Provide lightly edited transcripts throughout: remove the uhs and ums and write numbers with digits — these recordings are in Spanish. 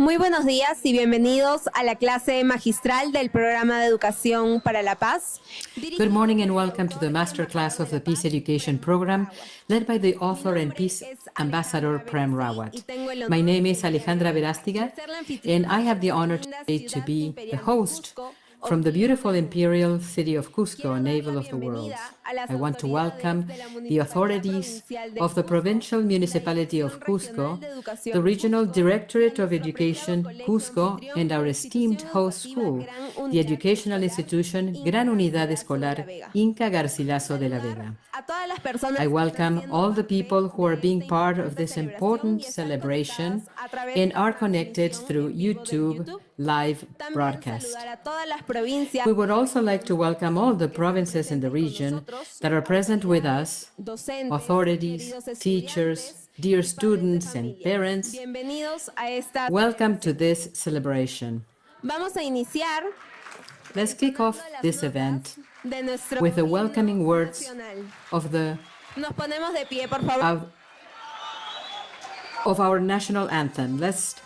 Muy buenos días y bienvenidos a la clase magistral del programa de Educación para la Paz. Good morning and welcome to the masterclass of the Peace Education Program led by the author and Peace Ambassador Prem Rawat. My name is Alejandra Verastiga and I have the honor today to be the host from the beautiful imperial city of Cusco, navel of the world. I want to welcome the authorities of the provincial municipality of Cusco, the Regional Directorate of Education, Cusco, and our esteemed host school, the educational institution Gran Unidad Escolar Inca Garcilaso de la Vega. I welcome all the people who are being part of this important celebration and are connected through YouTube live broadcast. We would also like to welcome all the provinces in the region that are present with us, authorities, teachers, dear students and parents. Welcome to this celebration. Let's kick off this event with the welcoming words of our national anthem. Let's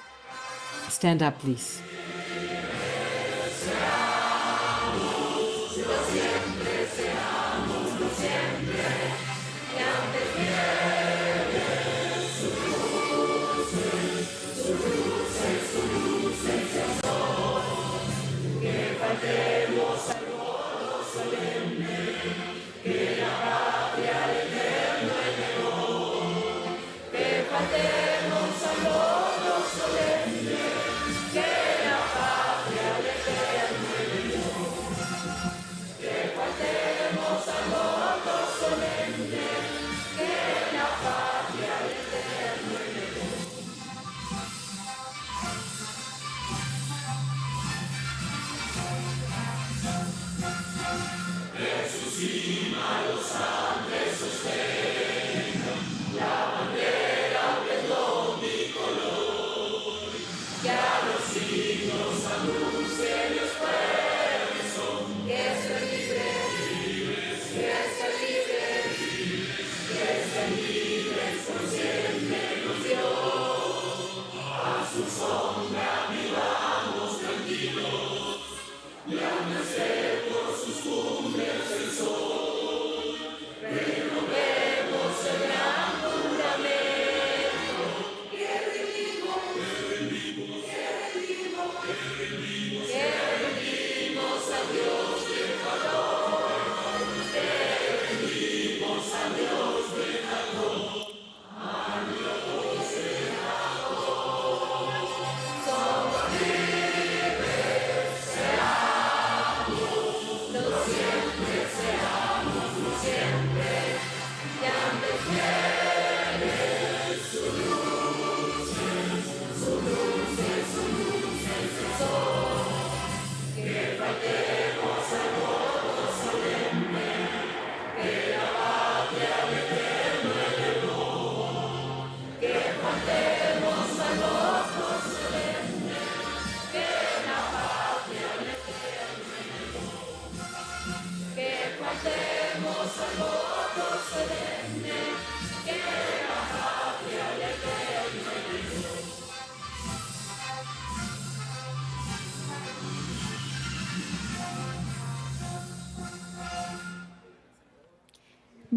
stand up, please.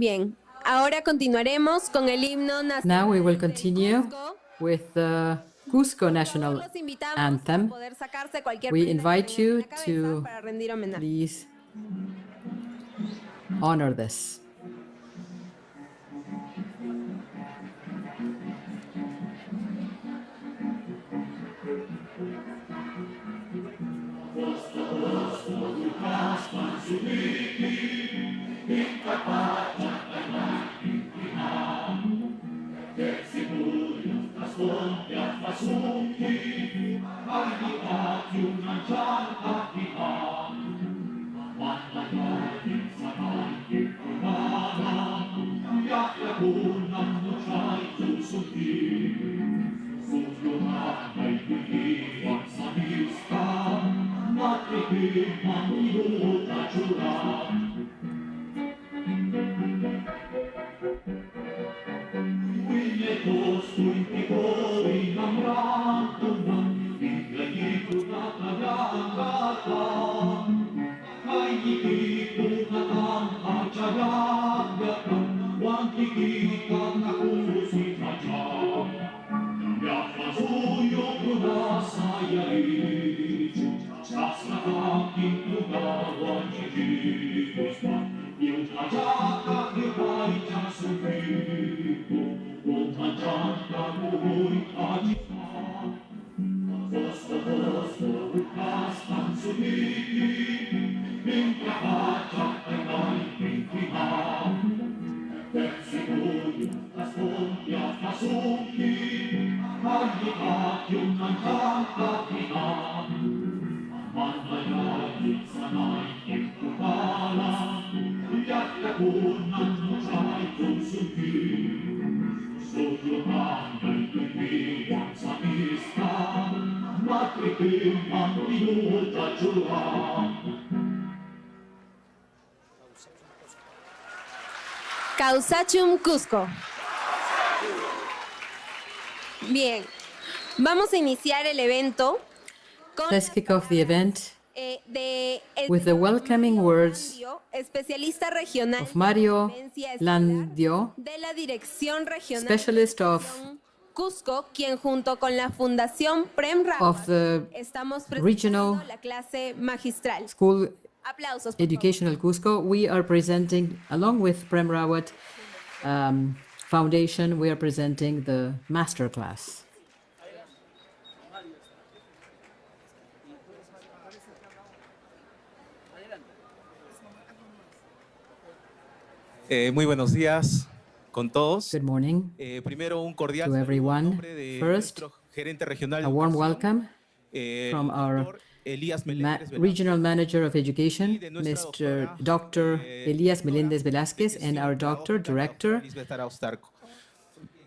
Bien, ahora continuaremos con el himno nacional. Now we will continue with the Cusco national anthem. We invite you to please honor this. Causachum Cusco. Bien, vamos a iniciar el evento con Let's kick off the event de with the welcoming words especialista regional of Mario de violencia escolar Landio, de la Dirección Regional specialist of Cusco, quien junto con la Fundación Prem Rawat of the estamos Regional presentando la clase magistral. School Aplausos. Por Educational Cusco. We are presenting, along with Prem Rawat Foundation, we are presenting the masterclass. Muy buenos días con todos. Good morning. Primero un cordial to saludo everyone. en nombre de First, nuestro gerente regional de A warm educación, welcome from our doctor Elías Meléndez Velázquez, Regional Manager of Education, y de nuestra Mr. doctora, Dr. Elías Meléndez Velázquez, and our Doctor, Director. Lisbeth Arauztarco.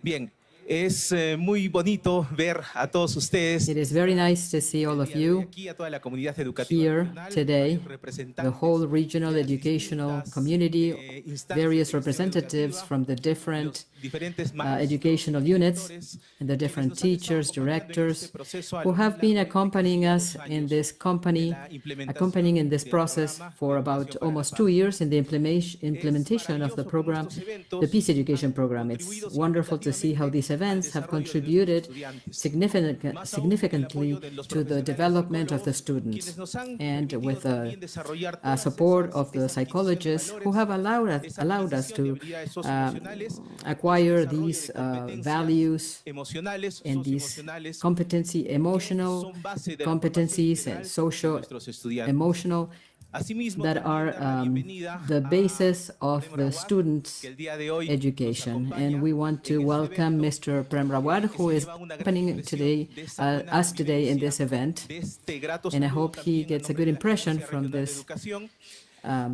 Bien, es muy bonito ver a todos ustedes It is very nice to see all of you aquí, a toda la comunidad educativa here regional, today, varios representantes the whole regional de educational distintas, community, instancias various de gestión representatives educativa, from the different diferentes maestros, educational units directores, and the different quienes nos han estado teachers, acompañando en directors este proceso a who lo have been largo de accompanying us 22 in años this company, de la implementación accompanying in this del process programa for de about educación para la almost paz. 2 years in the implementation of the maravilloso cómo program, estos eventos the Peace Education han Program. It's contribuido wonderful to see how these events have contributed significantly to the development of the students, and with the support of the psychologists who have allowed us to acquire these values emocionales, and these socioemocionales, emotional son base de la competencies formación and integral social, de nuestros estudiantes. emotional Asimismo, that también are dar la bienvenida the a basis of Prem the Rawat, students' que el día de hoy education. nos And we want to acompaña en welcome este Mr. Prem Rawat, que who se is lleva una gran accompanying impresión de esta buena us today in this convivencia, event. de este grato And I saludo hope he también a gets a nombre good de la impression Gerencia from Regional de this Educación,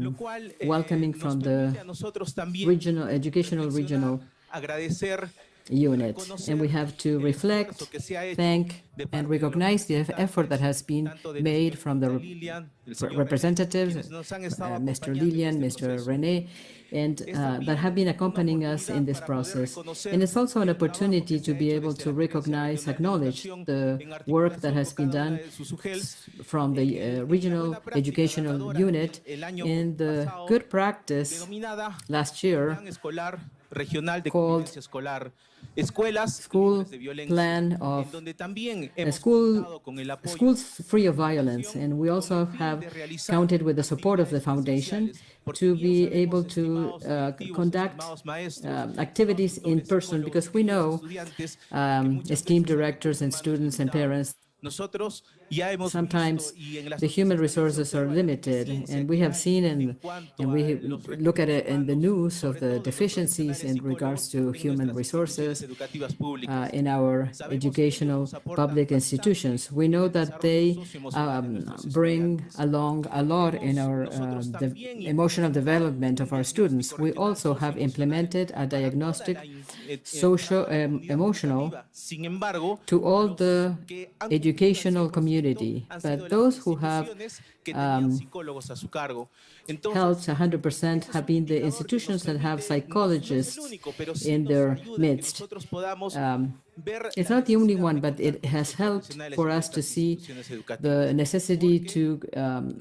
lo cual, welcoming nos from permite the a nosotros también educational reflexionar, regional agradecer unit. reconocer And we have to el reflect, esfuerzo que se ha hecho thank, de and parte de los recognize the effort that has been tanto de la made señora from the Lilian, del señor René, representatives, quienes nos han estado Mr. acompañando en Lilian, este Mr. proceso. René, and Es that have been también accompanying una us in this oportunidad para poder process. reconocer And it's also an el trabajo opportunity que se to ha be hecho able desde to la Gerencia recognize, Regional de acknowledge Educación, the en work that articulación has con been cada una done de sus UGELs, from que the en la regional buena práctica educational ganadora unit el año in the pasado, good practice denominada last year Plan Escolar Regional de called Convivencia Escolar, Escuelas School Libres de Violencia, Plan en of donde también a hemos school contado con el apoyo schools free of violence, and we also con el fin have de realizar counted with the support of the actividades foundation presenciales, porque to bien be sabemos, able to estimados directivos, conduct estimados maestros, activities in tutores, person, psicólogos, because we queridos know, estudiantes, que muchas esteemed veces directors and humanos students and limitados. parents, Nosotros ya hemos sometimes visto y en las the human noticias también se resources are observa la limited, deficiencia and we que have hay seen en cuanto and a we los look at recursos it in the humanos, news sobre of todo the de los deficiencies profesionales in regards psicólogos to en human nuestras resources instituciones educativas públicas. in our Sabemos que educational ellos nos aportan public bastante institutions. We know en el that desarrollo they socioemocional de nuestros bring estudiantes. along a lot in our Nosotros también emotional development un of our students. diagnóstico We regional also have implemented a para toda diagnostic la social comunidad emotional educativa. Sin embargo, to all los the que han educational cumplido al 100% community, han sido but las those who have instituciones que tenían psicólogos a su cargo. Entonces, helped 100% ese es have un been the indicador que nos institutions that have permite, no es el psychologists único, pero sí in nos their ayuda a que midst. nosotros podamos It's not the only one, but it has helped for us to see the necessity to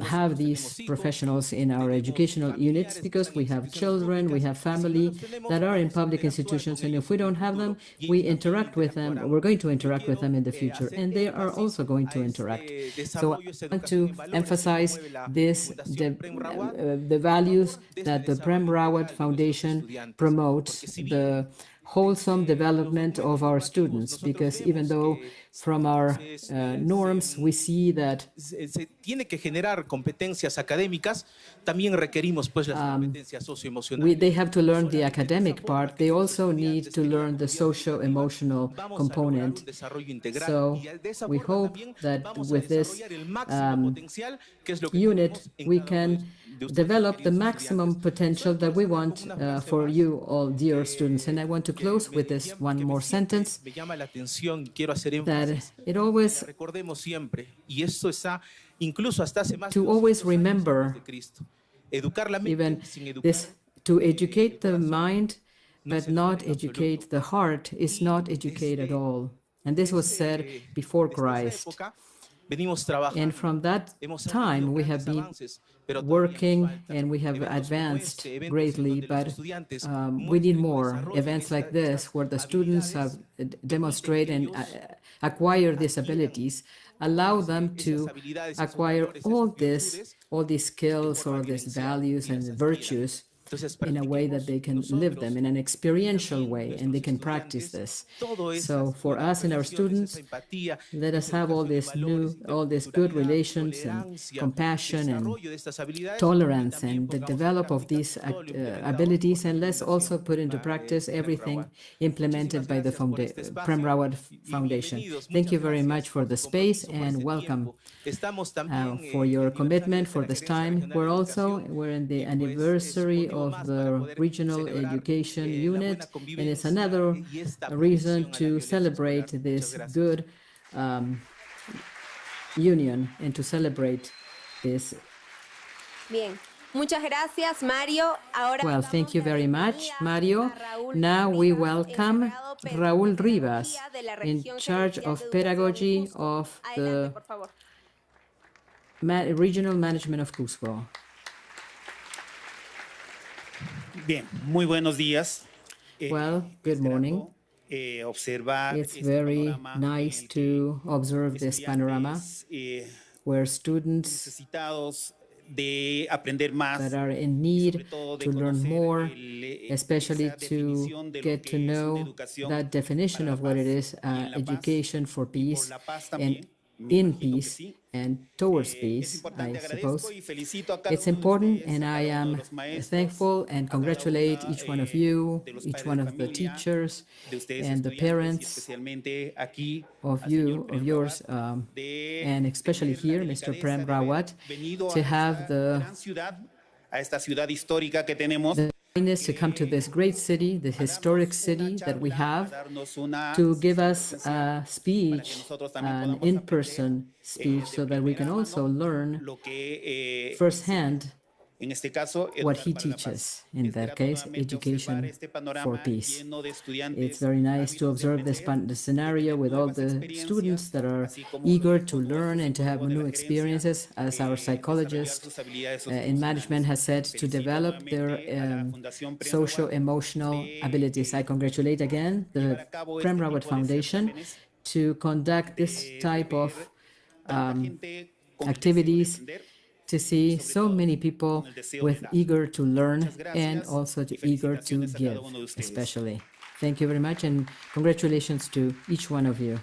have these professionals in our educational units, because we have children, we have family that are in public institutions, and if we don't have them, we interact with them, we're going to interact with them in the future, and they are also going to interact. So I want to emphasize this, the values that the Prem Rawat Foundation promotes, the wholesome development of our students, because even though from our norms we see that se tiene que generar competencias académicas, también requerimos pues las competencias socioemocionales. they have to learn the academic part, they also need to learn the socio-emotional component. So we hope that with this unit we can develop the maximum potential that we want for you all, dear students. And I want to close with this one more sentence, that it always, to always remember, even this, to educate the mind but not educate the heart is not educate at all. And this was said before Christ. And from that time, we have been working and we have advanced greatly, but we need more events like this where the students have demonstrate and acquire these abilities, allow them to acquire all these skills or these values and virtues in a way that they can live them in an experiential way, and they can practice this. So for us and our students, let us have all these good relations and compassion and tolerance and the develop of these abilities, and let's also put into practice everything implemented by the Prem Rawat Foundation. Thank you very much for the space and welcome for your commitment for this time. We're in the anniversary of the Regional Education Unit, and it's another reason to celebrate this good union and to celebrate this. Bien. Muchas gracias, Mario. Ahora well, thank you very much, Mario. Now we welcome Raúl Rivas, in charge of pedagogy of the Regional Management of Cusco. Bien, muy buenos días. Well, good morning. It's very nice to observe this panorama where students that are in need to learn more, especially to get to know that definition of what it is, education for peace and in peace and towards peace, I suppose. It's important, and I am thankful and congratulate each one of you, each one of the teachers and the parents of yours, and especially here, Mr. Prem Rawat, to have the kindness to come to this great city, the historic city that we have, to give us a speech, an in-person speech, so that we can also learn firsthand what he teaches, in that case, education for peace. It's very nice to observe this scenario with all the students that are eager to learn and to have new experiences, as our psychologist in management has said, to develop their socio-emotional abilities. I congratulate again the Prem Rawat Foundation to conduct this type of activities, to see so many people with eager to learn and also eager to give, especially. Thank you very much, and congratulations to each one of you.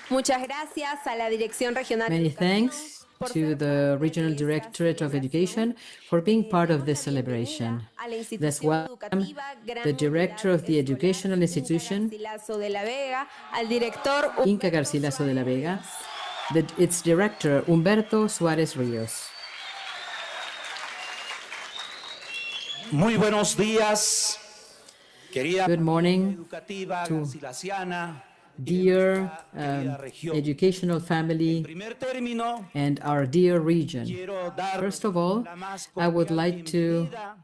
Muchas gracias a la Dirección Regional. Many thanks to the Regional Directorate of Education for being part of this celebration. Let's welcome the Director of the Educational Institution, Inca Garcilaso de la Vega, its director, Humberto Suárez Ríos. Muy buenos días, querida Good morning educativa to garcilasiana, dear región. educational family Primer término, and our dear region. quiero dar First of all, la más I would cordial like to bienvenida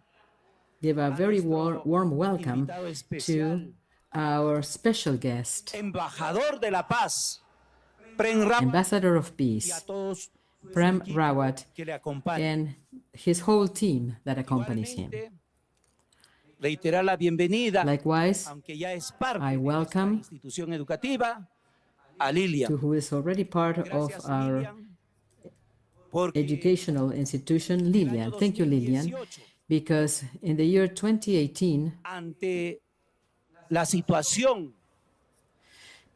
give a very warm welcome invitado to especial our special guest, embajador de la paz, Prem Rawat, Ambassador of y a Peace, todos Prem equipo Rawat, que le acompañan. and his whole team that accompanies him. Igualmente, reiterar la bienvenida, Likewise, aunque ya es parte I de nuestra welcome institución educativa, a Lilian. to who is already part of Gracias, our Lilian, porque educational institution, Lilian. Thank you, Lilian, 2018, because in the year 2018, ante la situación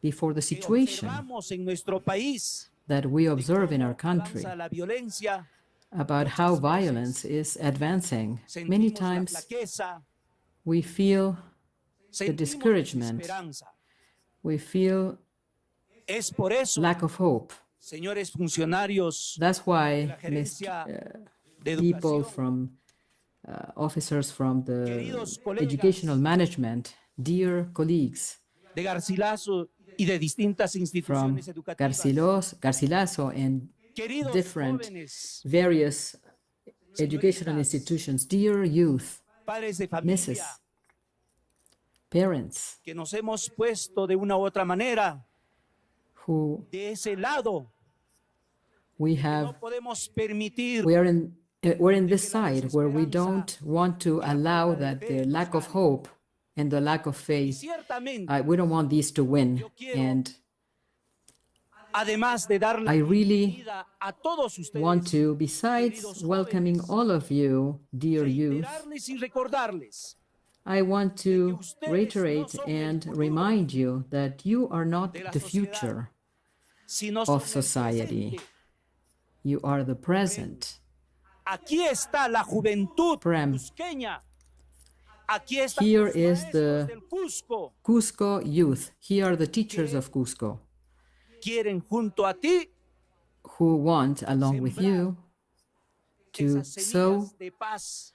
before the que situation observamos en nuestro país, that we observe in our country avanza la violencia, about how violence is advancing, many sentimos la times flaqueza, we feel sentimos discouragement. desesperanza. we feel Es por eso, lack of hope. señores funcionarios That's why la gerencia de people educación, from officers from the Queridos colegas, educational management, dear colleagues de Garcilaso y de distintas from instituciones educativas, Garcilaso and queridos different jóvenes, various educational institutions, dear youth, padres de familia, Mrs., parents que nos hemos puesto de una u otra manera who de ese lado. we No have, podemos permitir we're in this side where we don't want to allow that the lack of hope and the lack of faith, ciertamente, we don't want these to win. And además de dar la I really bienvenida a todos ustedes, want to, besides welcoming all of you, dear youth, reiterarles y recordarles I want to reiterate and remind you that you are not the future si no son of el society. presente. You are the present. Aquí está la juventud Prem. cusqueña. Aquí están Here los is maestros the del Cusco. Cusco youth. Here are the teachers of Cusco Quieren junto a ti who want, along with you, to esas sow semillas de paz,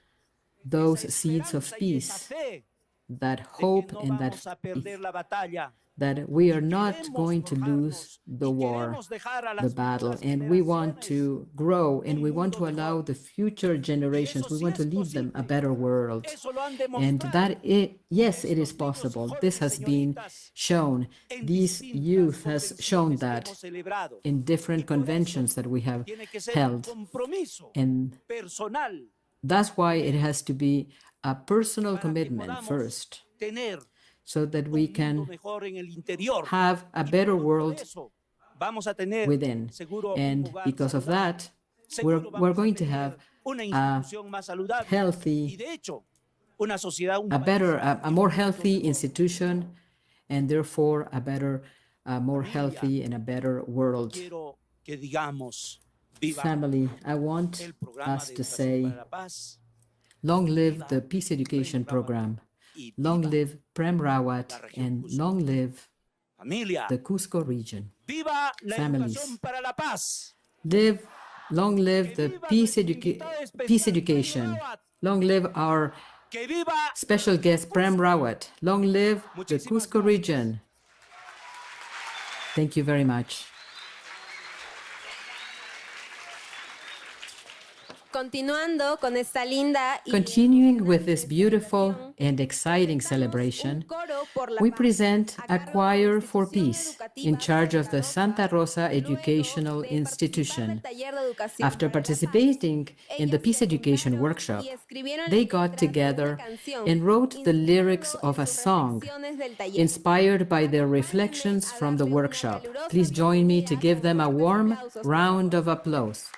those esa seeds of esperanza y esa peace, fe that de que hope no and that vamos a perder la batalla. that we are not Queremos going to lose forjarnos the y war, queremos dejar a the las battle, futuras and we want generaciones to grow and we un want to mundo allow mejor. the future generations, eso we sí want to es leave them a posible. better world. Eso lo han And demostrado that yes, it is estos niños possible. jóvenes, This has been señoritas, shown. en This distintas youth has shown convenciones que that hemos celebrado. in different Y por eso conventions that we have tiene que ser un held. compromiso And personal that's why it has to be a personal para que commitment podamos first, tener so that we un mundo can mejor en el interior. have a Y better por world eso vamos a tener within. seguro un And lugar because of saludable. that, Seguro we're vamos a going to tener have una a institución más saludable y healthy, de hecho una sociedad, un a país better, a more un mundo healthy mejor. institution, and therefore a better, more healthy and a better world. Quiero que digamos viva Family, I want el programa us de to educación say, para la paz long live the peace education program, y long viva live Prem Rawat, and long live familia. the Cusco region. Viva la families. educación para la paz. Long live the peace education. Long live our Que viva special guest Prem Rawat. Long live the Muchísimas Cusco gracias. region. Thank you very much. Continuando con esta linda y Continuing with this beautiful and exciting celebration, we present a choir for peace in charge of the Santa Rosa Educational Institution. After participating in the peace education workshop, they got together and wrote the lyrics of a song inspired by their reflections from the workshop. Please join me to give them a warm round of applause.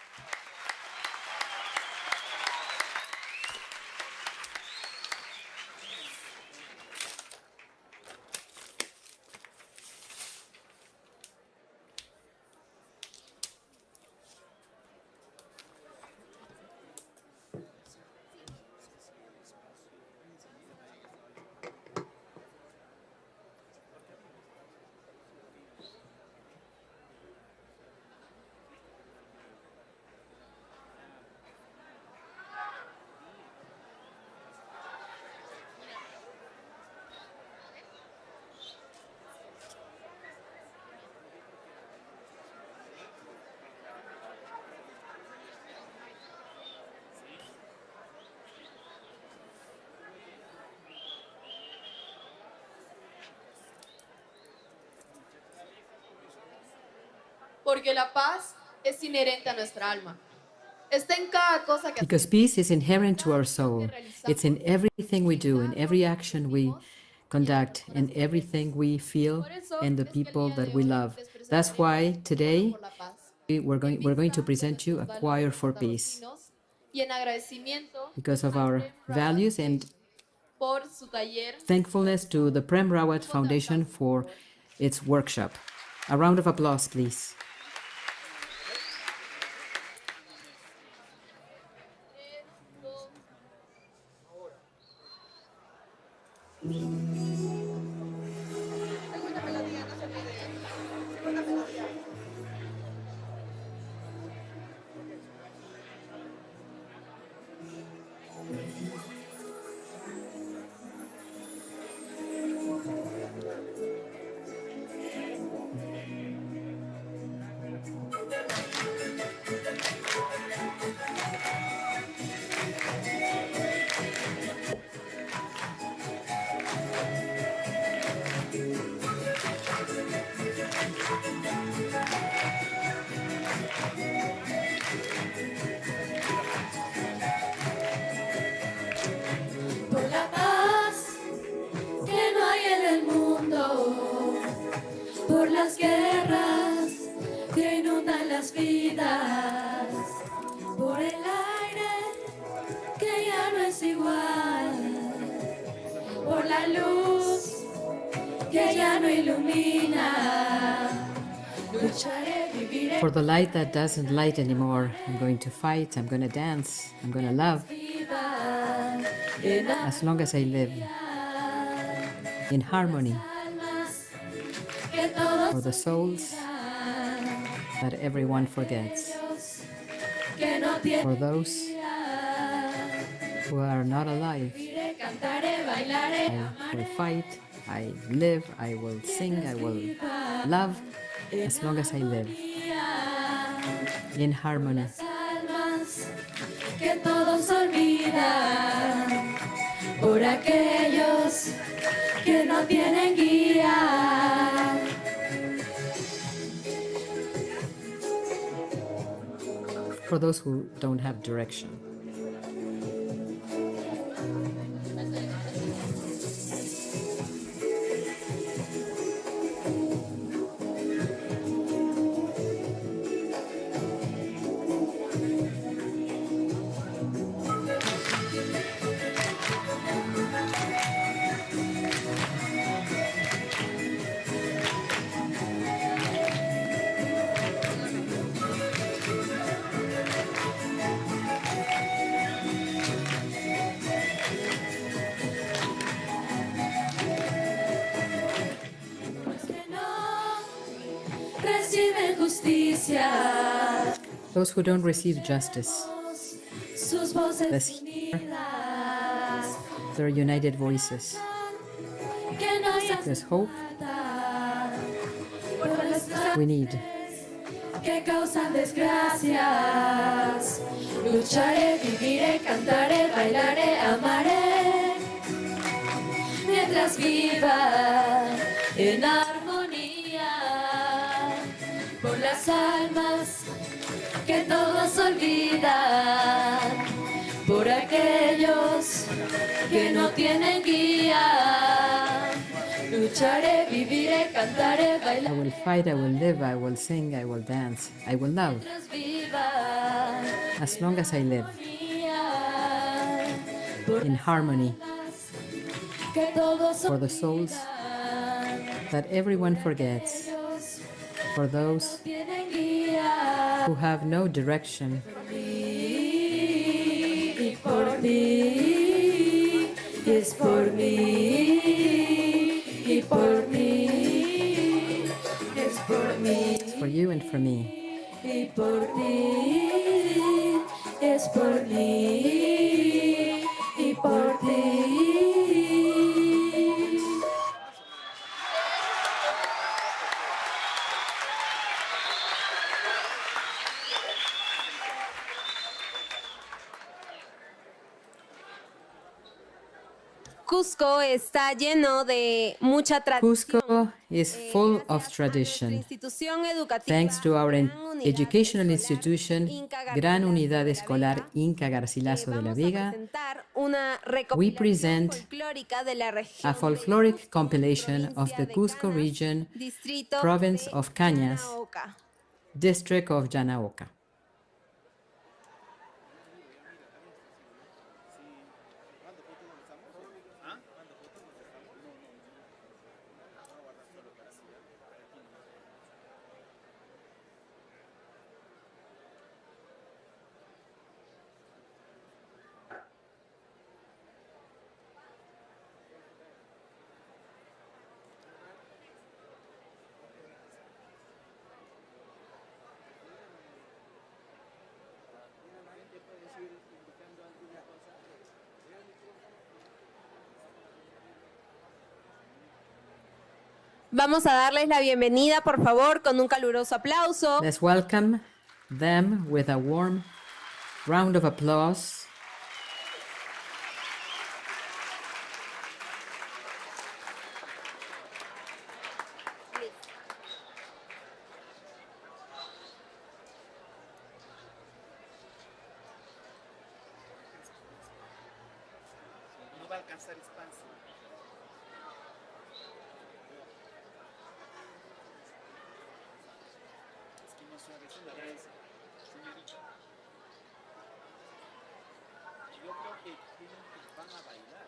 porque la paz es inherente a nuestra alma. Está en cada cosa que Because peace is inherent to our soul. It's in everything we do, in every action we conduct, in everything we feel, and the people that we love. That's why today por la paz. we're going to present you a choir for peace Y en agradecimiento because of our values and por su taller. thankfulness to the Prem Rawat Foundation for its workshop. A round of applause, please. Por la paz que no hay en el mundo, por las guerras que inundan las vidas, por el aire que ya no es igual, por la luz que ya no ilumina. Lucharé, viviré. For the light that doesn't light anymore, I'm going to fight, I'm going to dance, I'm going to love as long as I live in harmony for the souls that everyone forgets, for those who are not alive. I will fight, I live, I will sing, I will love as long as I live in harmony. Que todos olvidan por aquellos que no tienen guía. For those who don't have direction. Reciben justicia. Those who don't receive justice, Sus voces let's hear unidas their united voices. que nos There's hope atan por las we need. que causan desgracias. Lucharé, viviré, cantaré, bailaré, amaré. Mientras viva en armonía por las almas que todos olvidan, por aquellos que no tienen guía. Lucharé, viviré, cantaré, I bailaré. will fight, I will live, I will sing, I will dance, I will love Mientras viva as long as I live por in harmony que todos for the souls that everyone forgets, for those tienen guía. who have no direction. Y por ti, es por mí, y por mí, es por mí, It's for you and for me. y por ti, es por mí, y por ti. Cusco está lleno de mucha tradición. Cusco is full of tradition. Thanks to our educational institution, Gran Unidad Escolar Inca Garcilaso de la Vega, we present a folkloric compilation of the Cusco region, province of Cañas, district of Yanaoca. Vamos a darles la bienvenida, por favor, con un caluroso aplauso. Let's welcome them with a warm round of applause. No va a alcanzar espacio. Es que no sabe si la danza, señorita. Yo creo que van a bailar.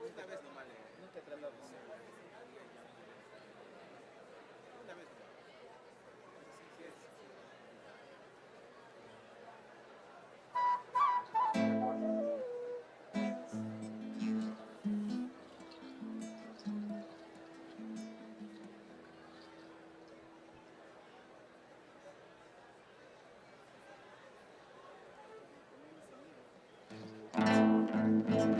Una vez nomás, nunca he tratado de ser. Una vez nomás. Sí, sí,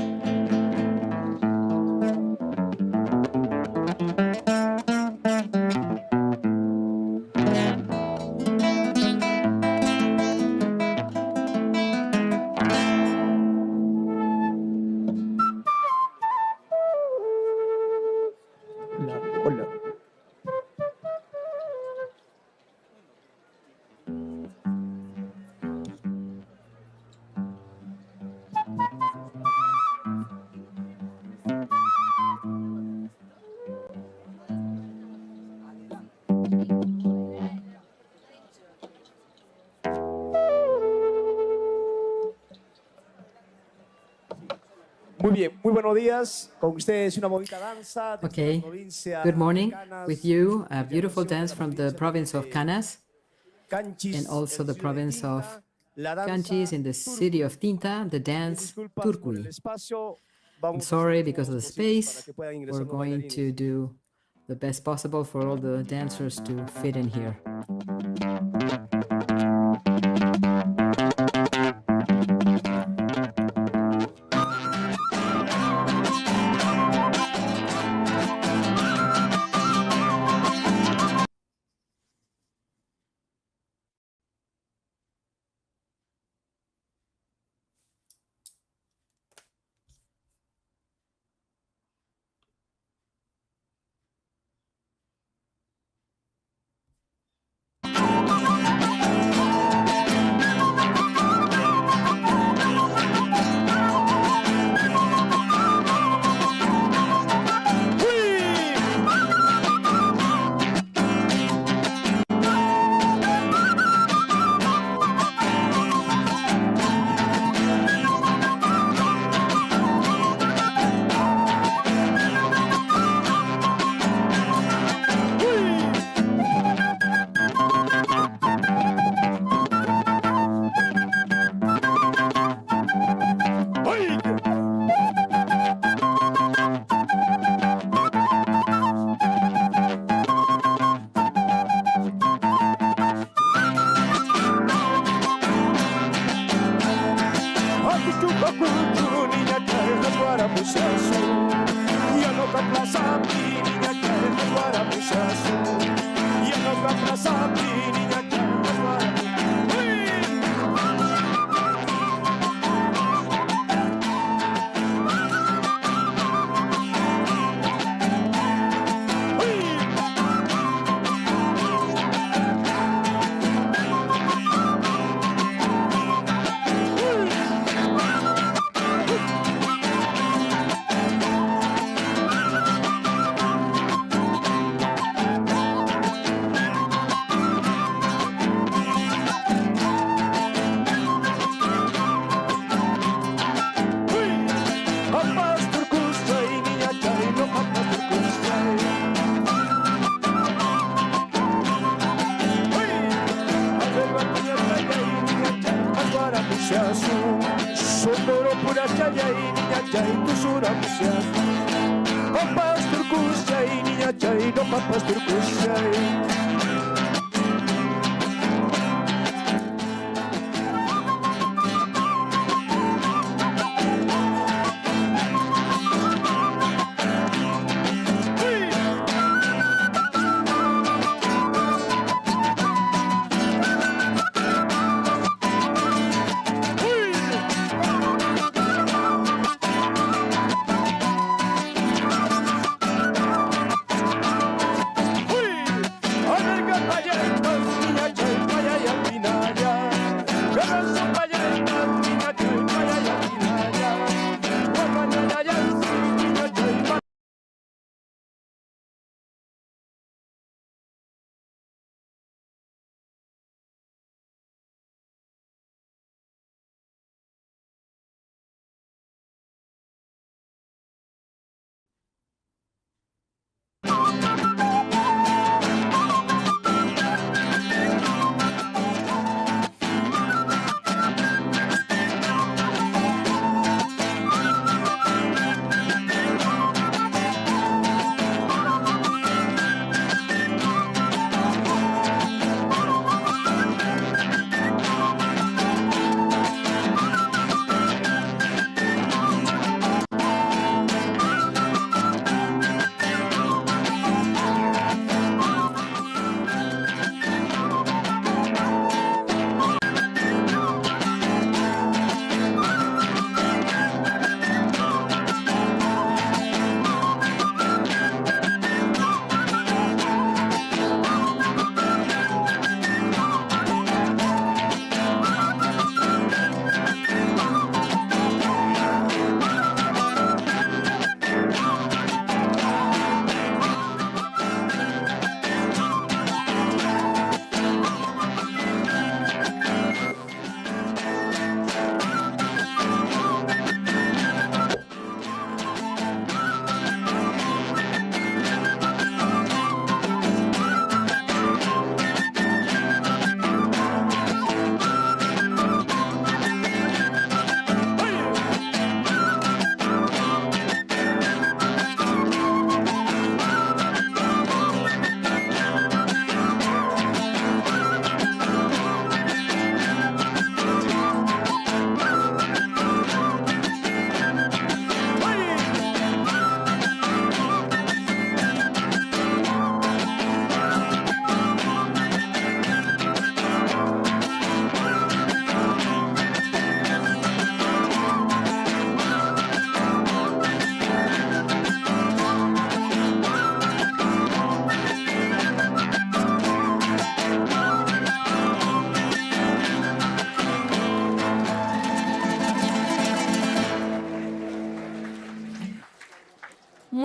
Muy bien, muy buenos días. Con ustedes una bonita danza de Okay, la provincia good morning. Canas, With you, a beautiful dance from the province of Canas Canchis, and also en the la ciudad de province of Tinta, la danza Canchis in the city of Tinta, the dance Disculpas por el Turcuy. espacio. I'm sorry because of the space. We're going to do the best possible for all the dancers to fit in here.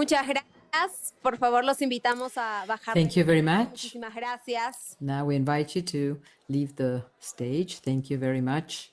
Muchas gracias. Por favor, los invitamos a bajar. Thank you very much. Muchísimas gracias. Now we invite you to leave the stage. Thank you very much.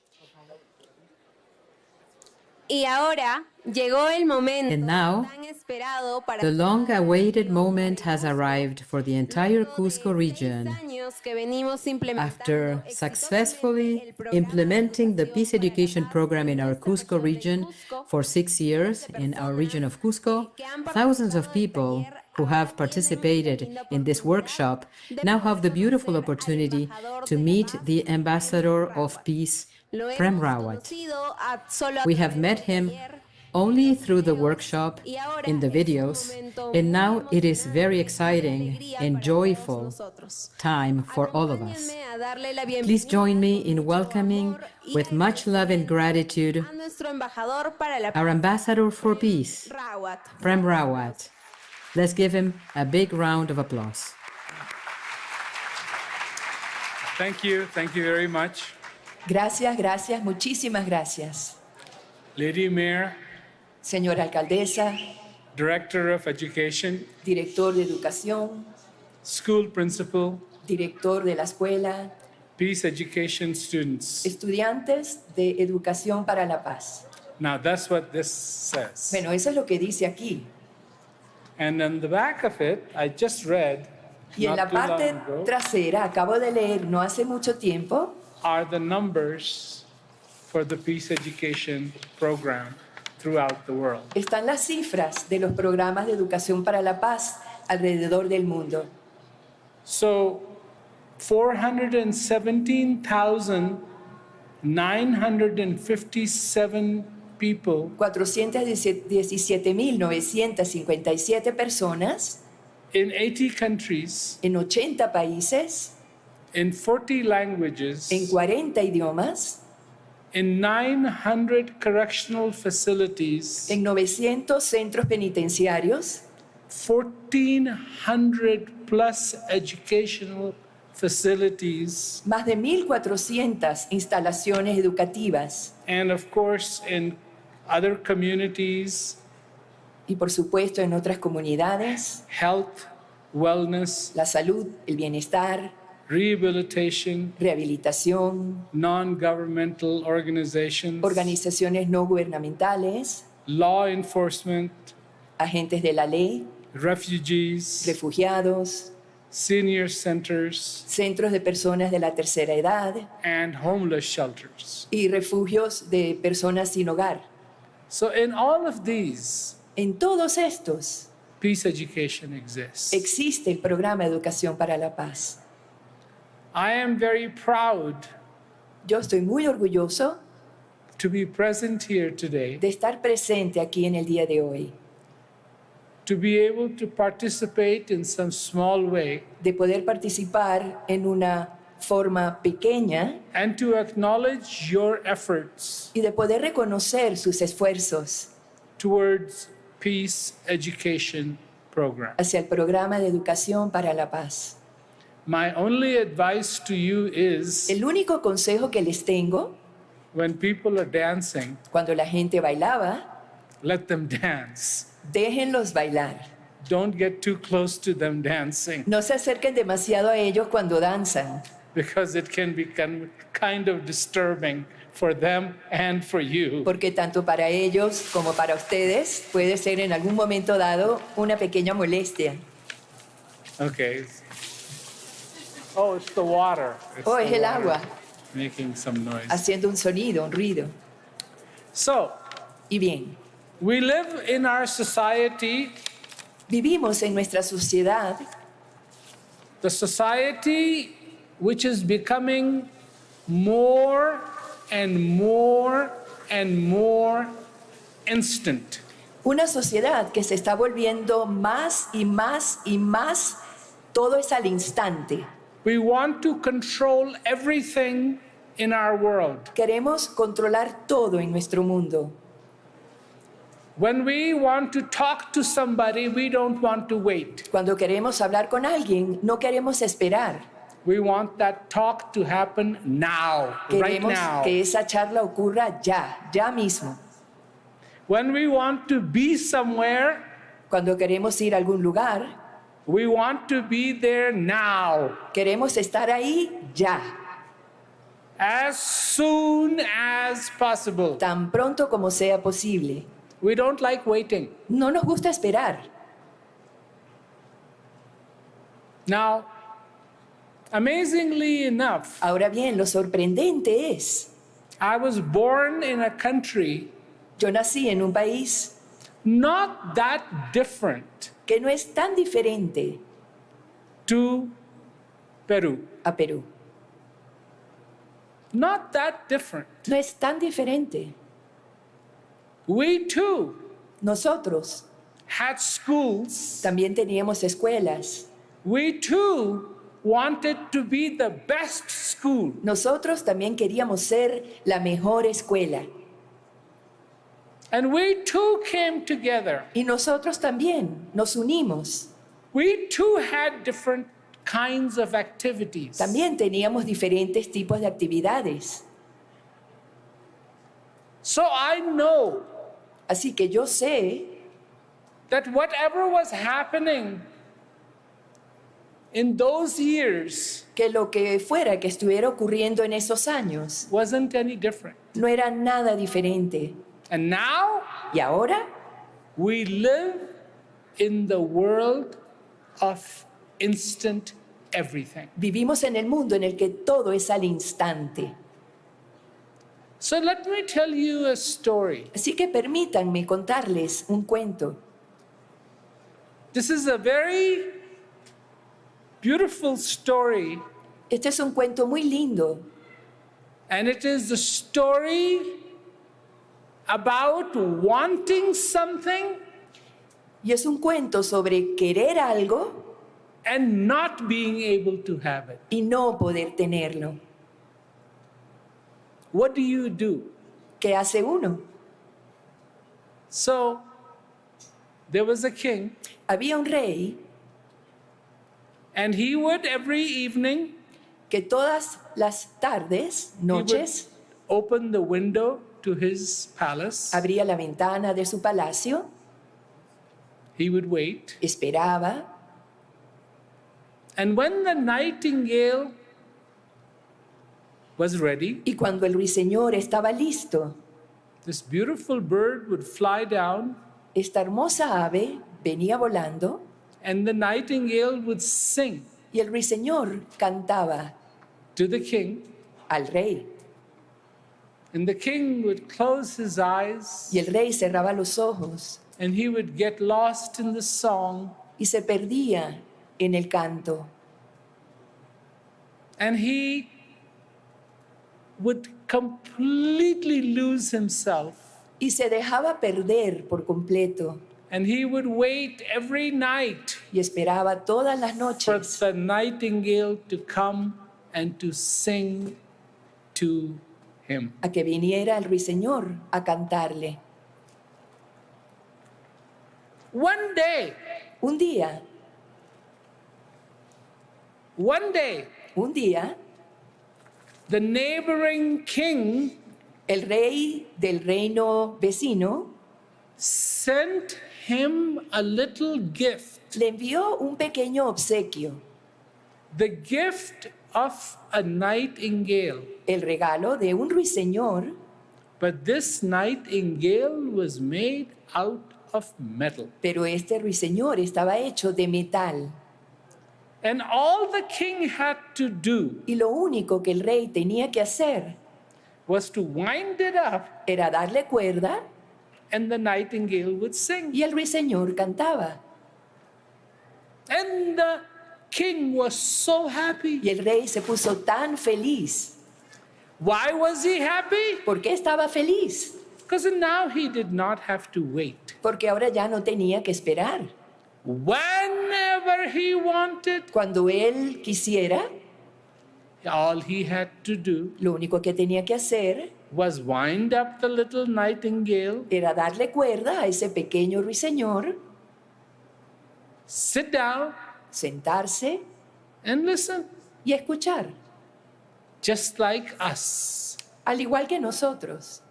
Y ahora llegó el momento And now, tan esperado para the long-awaited moment has arrived for the entire Cusco region. años que venimos implementando After exitosamente successfully el programa implementing the Peace Educación para Education la Paz program in en our esta Cusco región de region Cusco, for 6 years in our region of Cusco, thousands of people who have participated in this workshop now have the beautiful opportunity to meet the Ambassador of Peace, Lo hemos Prem Rawat. conocido solo a We have través met de him ayer, only through the workshop, y ahora in the es un videos, momento and now muy it is very emocionante, exciting alegría and para todos joyful nosotros. time for all of us. Acompáñenme a darle la bienvenida Please join me con in mucho welcoming amor y with much love and gratitude a nuestro embajador para la our Ambassador for Peace, Rawat. Prem Rawat. Let's give him a big round of applause. Thank you very much. Gracias, gracias, muchísimas gracias. Lady Mayor, Señora Alcaldesa, Director of Education, Director de Educación, School Principal, Director de la Escuela, Peace Education students. Estudiantes de Educación para la Paz. Now that's what this says. Bueno, eso es lo que dice aquí. And on the back of it, I just read, Y en la not too long parte ago, trasera, acabo de leer no hace mucho tiempo, are the numbers for the Peace Education program throughout the world. están las cifras de los programas de educación para la paz alrededor del mundo. So 417,957 people 417.957 personas in 80 countries, en 80 países, in 40 languages, en 40 idiomas, in 900 correctional facilities, en 900 centros penitenciarios, 1,400 plus educational facilities, más de 1.400 instalaciones educativas and of course in other communities, y por supuesto en otras comunidades, health, wellness, la salud, el bienestar, rehabilitation, rehabilitación, non-governmental organizations, organizaciones no gubernamentales, law enforcement, agentes de la ley, refugees, refugiados, senior centers, centros de personas de la tercera edad and homeless shelters. y refugios de personas sin hogar. So in all of these, En todos estos peace education exists. existe el programa Educación para la Paz. I am very proud Yo estoy muy orgulloso to be present here today, de estar presente aquí en el día de hoy, to be able to participate in some small way, de poder participar en una forma pequeña and to acknowledge your efforts y de poder reconocer sus esfuerzos towards peace education program. hacia el programa de Educación para la Paz. My only advice to you is El único consejo que les tengo, when people are dancing, cuando la gente bailaba, let them dance. déjenlos bailar. Don't get too close to them dancing No se acerquen demasiado a ellos cuando danzan, because it can become kind of disturbing for them and for you. porque tanto para ellos como para ustedes puede ser en algún momento dado una pequeña molestia. Okay. Oh, it's the water. It's Oh, the es el water agua making some noise. haciendo un sonido, un ruido. So, Y bien, we live in our society, vivimos en nuestra sociedad, the society which is becoming more and more and more instant. una sociedad que se está volviendo más y más y más, todo es al instante. We want to control everything in our world. Queremos controlar todo en nuestro mundo. When we want to talk to somebody, we don't want to wait. Cuando queremos hablar con alguien, no queremos esperar. We want that talk to happen now, right Queremos now. que esa charla ocurra ya, ya mismo. When we want to be somewhere, Cuando queremos ir a algún lugar, we want to be there now, queremos estar ahí ya, as soon as possible. tan pronto como sea posible. We don't like waiting. No nos gusta esperar. Now, amazingly enough, Ahora bien, lo sorprendente es, I was born in a country yo nací en un país not that different que no es tan diferente to Peru. a Perú. Not that different. No es tan diferente. We too Nosotros had schools. también teníamos escuelas. We too wanted to be the best school. Nosotros también queríamos ser la mejor escuela. And we too came together. Y nosotros también nos unimos. We too had different kinds of activities. También teníamos diferentes tipos de actividades. So I know Así que yo sé that whatever was happening in those years que lo que fuera que estuviera ocurriendo en esos años wasn't any different. no era nada diferente. And now Y ahora we live in the world of instant everything. vivimos en el mundo en el que todo es al instante. So let me tell you a story. Así que permítanme contarles un cuento. This is a very beautiful story, Este es un cuento muy lindo and it is the story about wanting something y es un cuento sobre querer algo and not being able to have it. y no poder tenerlo. What do you do? ¿Qué hace uno? So there was a king, Había un rey and he would every evening que todas las tardes, he would noches, open the window to his palace. abría la ventana de su palacio, He would wait, esperaba, and when the nightingale was ready, y cuando el ruiseñor estaba listo, this beautiful bird would fly down, esta hermosa ave venía volando and the nightingale would sing y el ruiseñor cantaba to the king, al rey. and the king would close his eyes, Y el rey cerraba los ojos and he would get lost in the song, y se perdía en el canto. and he would completely lose himself, Y se dejaba perder por completo and he would wait every night y esperaba todas las for noches the nightingale to come and to sing to him. a que viniera el ruiseñor a cantarle. One day, Un día, un día, the neighboring king el rey del reino vecino sent him a little gift, le envió un pequeño obsequio, the gift of a nightingale. el regalo de un ruiseñor, But this nightingale was made out of metal. pero este ruiseñor estaba hecho de metal. And all the king had to do Y lo único que el rey tenía que hacer was to wind it up, era darle cuerda and the nightingale would sing. y el ruiseñor cantaba. And the king was so happy. Y el rey se puso tan feliz. Why was he happy? ¿Por qué estaba feliz? Because now he did not have to wait. Porque ahora ya no tenía que esperar. Whenever he wanted, Cuando él quisiera, all he had to do lo único que tenía que hacer was wind up the little nightingale, era darle cuerda a ese pequeño ruiseñor, sit down, sentarse and listen, y escuchar, just like us, al igual que nosotros,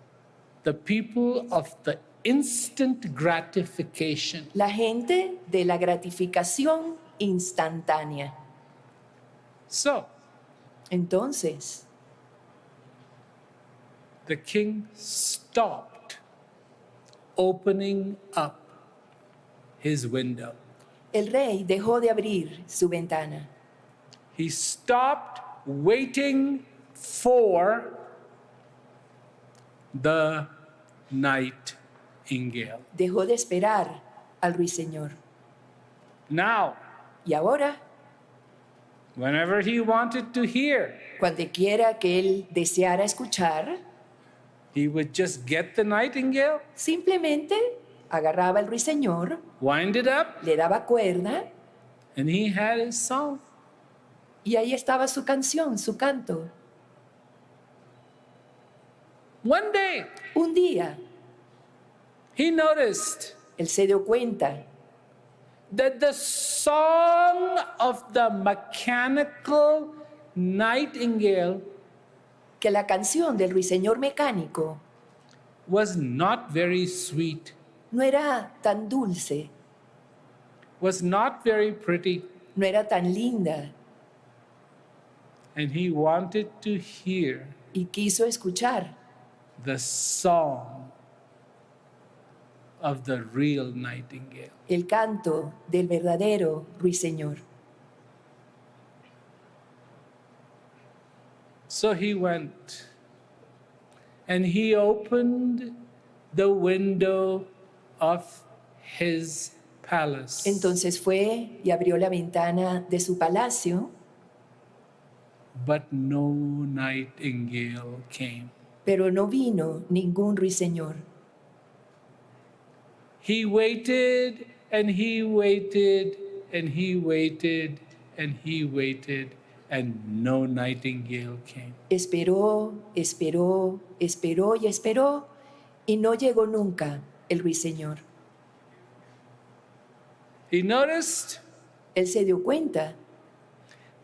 the people of the instant gratification. La gente de la gratificación instantánea. So, Entonces, the king stopped opening up his window. el rey dejó de abrir su ventana. He stopped waiting for the nightingale. Dejó de esperar al ruiseñor. Now, Y ahora, whenever he wanted to hear, cuando quiera que él deseara escuchar, he would just get the nightingale, simplemente agarraba el ruiseñor, wind it up, le daba cuerda and he had his song. y ahí estaba su canción, su canto. One day, Un día, he noticed él se dio cuenta that the song of the mechanical nightingale que la canción del ruiseñor mecánico was not very sweet, no era tan dulce, was not very pretty, no era tan linda, and he wanted to hear y quiso escuchar the song of the real nightingale. el canto del verdadero ruiseñor. So he went and he opened the window of his palace. Entonces fue y abrió la ventana de su palacio, But no nightingale came. pero no vino ningún ruiseñor. He waited and he waited and he waited and he waited, and no nightingale came. Esperó, esperó, esperó y esperó, y no llegó nunca el ruiseñor. He noticed Él se dio cuenta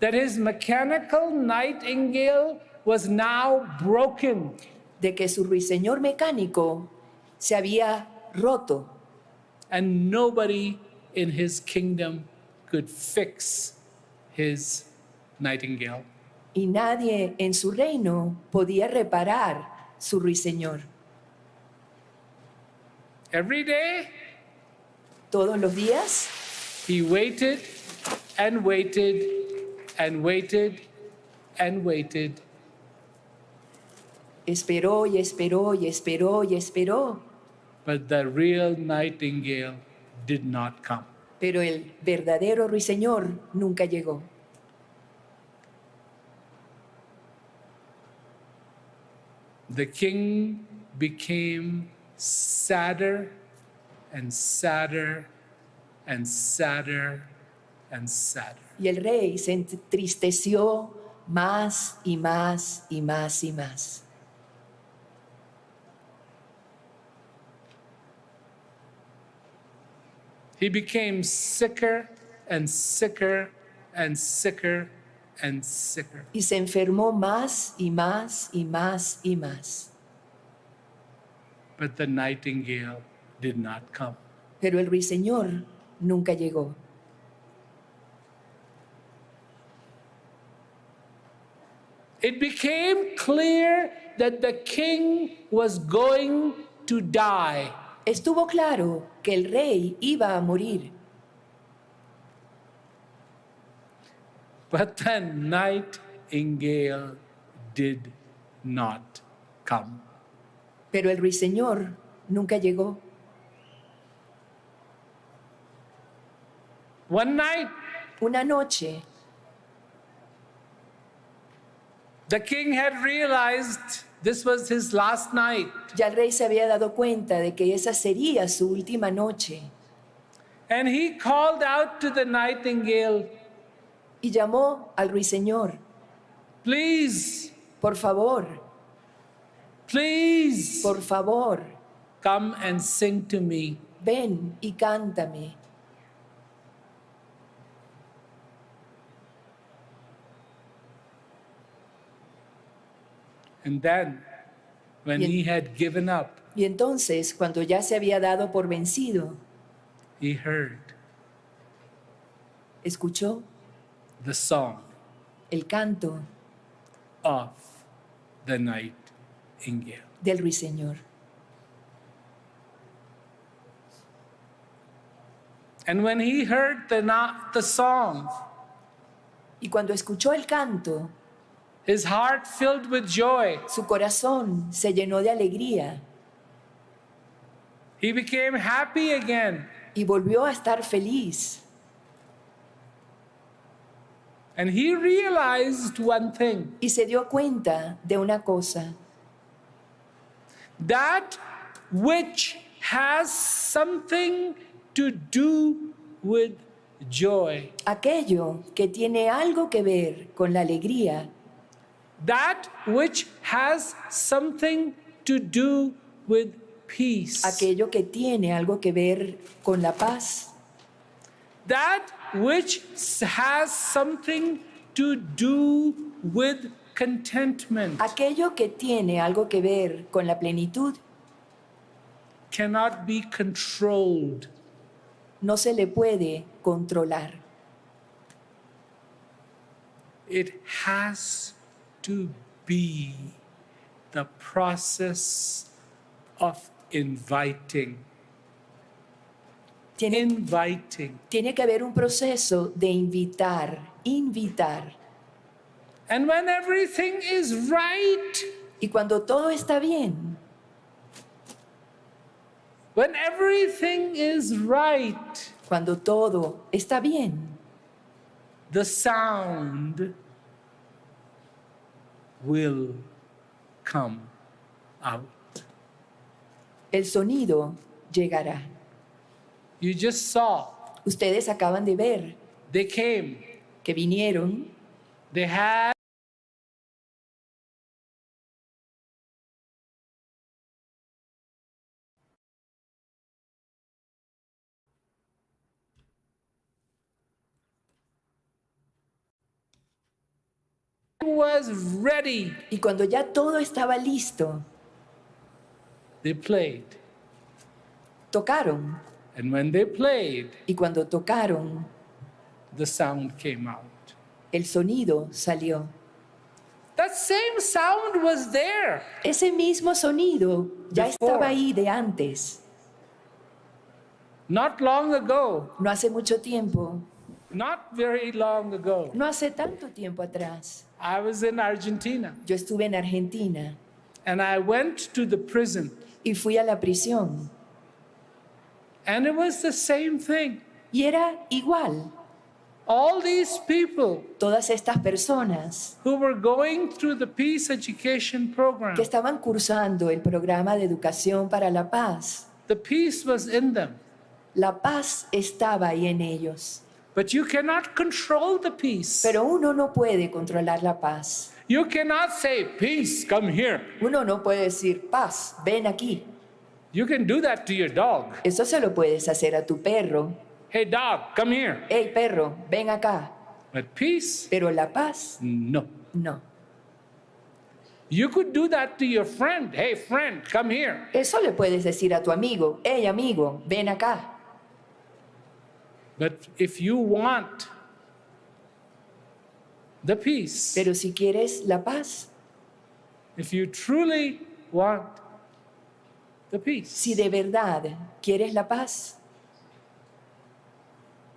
that his mechanical nightingale was now broken. de que su ruiseñor mecánico se había roto And nobody in his kingdom could fix his nightingale. y nadie en su reino podía reparar su ruiseñor. Every day, Todos los días he waited and waited and waited and waited, esperó y esperó y esperó y esperó, but the real nightingale did not come. pero el verdadero ruiseñor nunca llegó. The king became sadder and sadder and sadder and sadder. Y el rey se entristeció más y más y más y más. He became sicker and sicker and sicker and sicker. Y se enfermó más y más y más y más. But the nightingale did not come. Pero el ruiseñor nunca llegó. It became clear that the king was going to die. Estuvo claro que el rey iba a morir, But the nightingale did not come. pero el ruiseñor nunca llegó. One night, Una noche, the king had realized this was his last night. ya el rey se había dado cuenta de que esa sería su última noche And he called out to the nightingale, y llamó al ruiseñor: please, por favor, please, por favor, come and sing to me. ven y cántame. And then, when Yes. he had given up, Y entonces, cuando ya se había dado por vencido, he heard escuchó the song el canto of the nightingale. del ruiseñor. And when he heard the song, Y cuando escuchó el canto, his heart filled with joy. su corazón se llenó de alegría He became happy again. y volvió a estar feliz. And he realized one thing, Y se dio cuenta de una cosa, that which has something to do with joy, aquello que tiene algo que ver con la alegría, that which has something to do with peace, aquello que tiene algo que ver con la paz, that which has something to do with contentment, aquello que tiene algo que ver con la plenitud, cannot be controlled. no se le puede controlar. It has to be the process of inviting. Tiene que haber un proceso de invitar. And when everything is right, y cuando todo está bien, when everything is right, cuando todo está bien, the sound will come out. El sonido llegará. You just saw. Ustedes acaban de ver. They came. Que vinieron. They had. Was ready. Y cuando ya todo estaba listo, they played. Tocaron. And when they played, y cuando tocaron, the sound came out. El sonido salió. That same sound was there. Ese mismo sonido ya Before. estaba ahí de antes. Not long ago. No hace mucho tiempo. Not very long ago. No hace tanto tiempo atrás. I was in Argentina. Yo estuve en Argentina. And I went to the prison. Y fui a la prisión. And it was the same thing. Y era igual. All these people, todas estas personas, who were going through the peace education program, que estaban cursando el programa de educación para la paz, the peace was in them. La paz estaba ahí en ellos. But you cannot control the peace. Pero uno no puede controlar la paz. You cannot say, peace, come here. Uno no puede decir, paz, ven aquí. You can do that to your dog. Eso se lo puedes hacer a tu perro. Hey dog, come here. Hey perro, ven acá. But peace? Pero la paz? No. No. You could do that to your friend. Hey friend, come here. Eso le puedes decir a tu amigo. Hey amigo, ven acá. But if you want the peace, pero si quieres la paz, if you truly want the peace, si de verdad quieres la paz,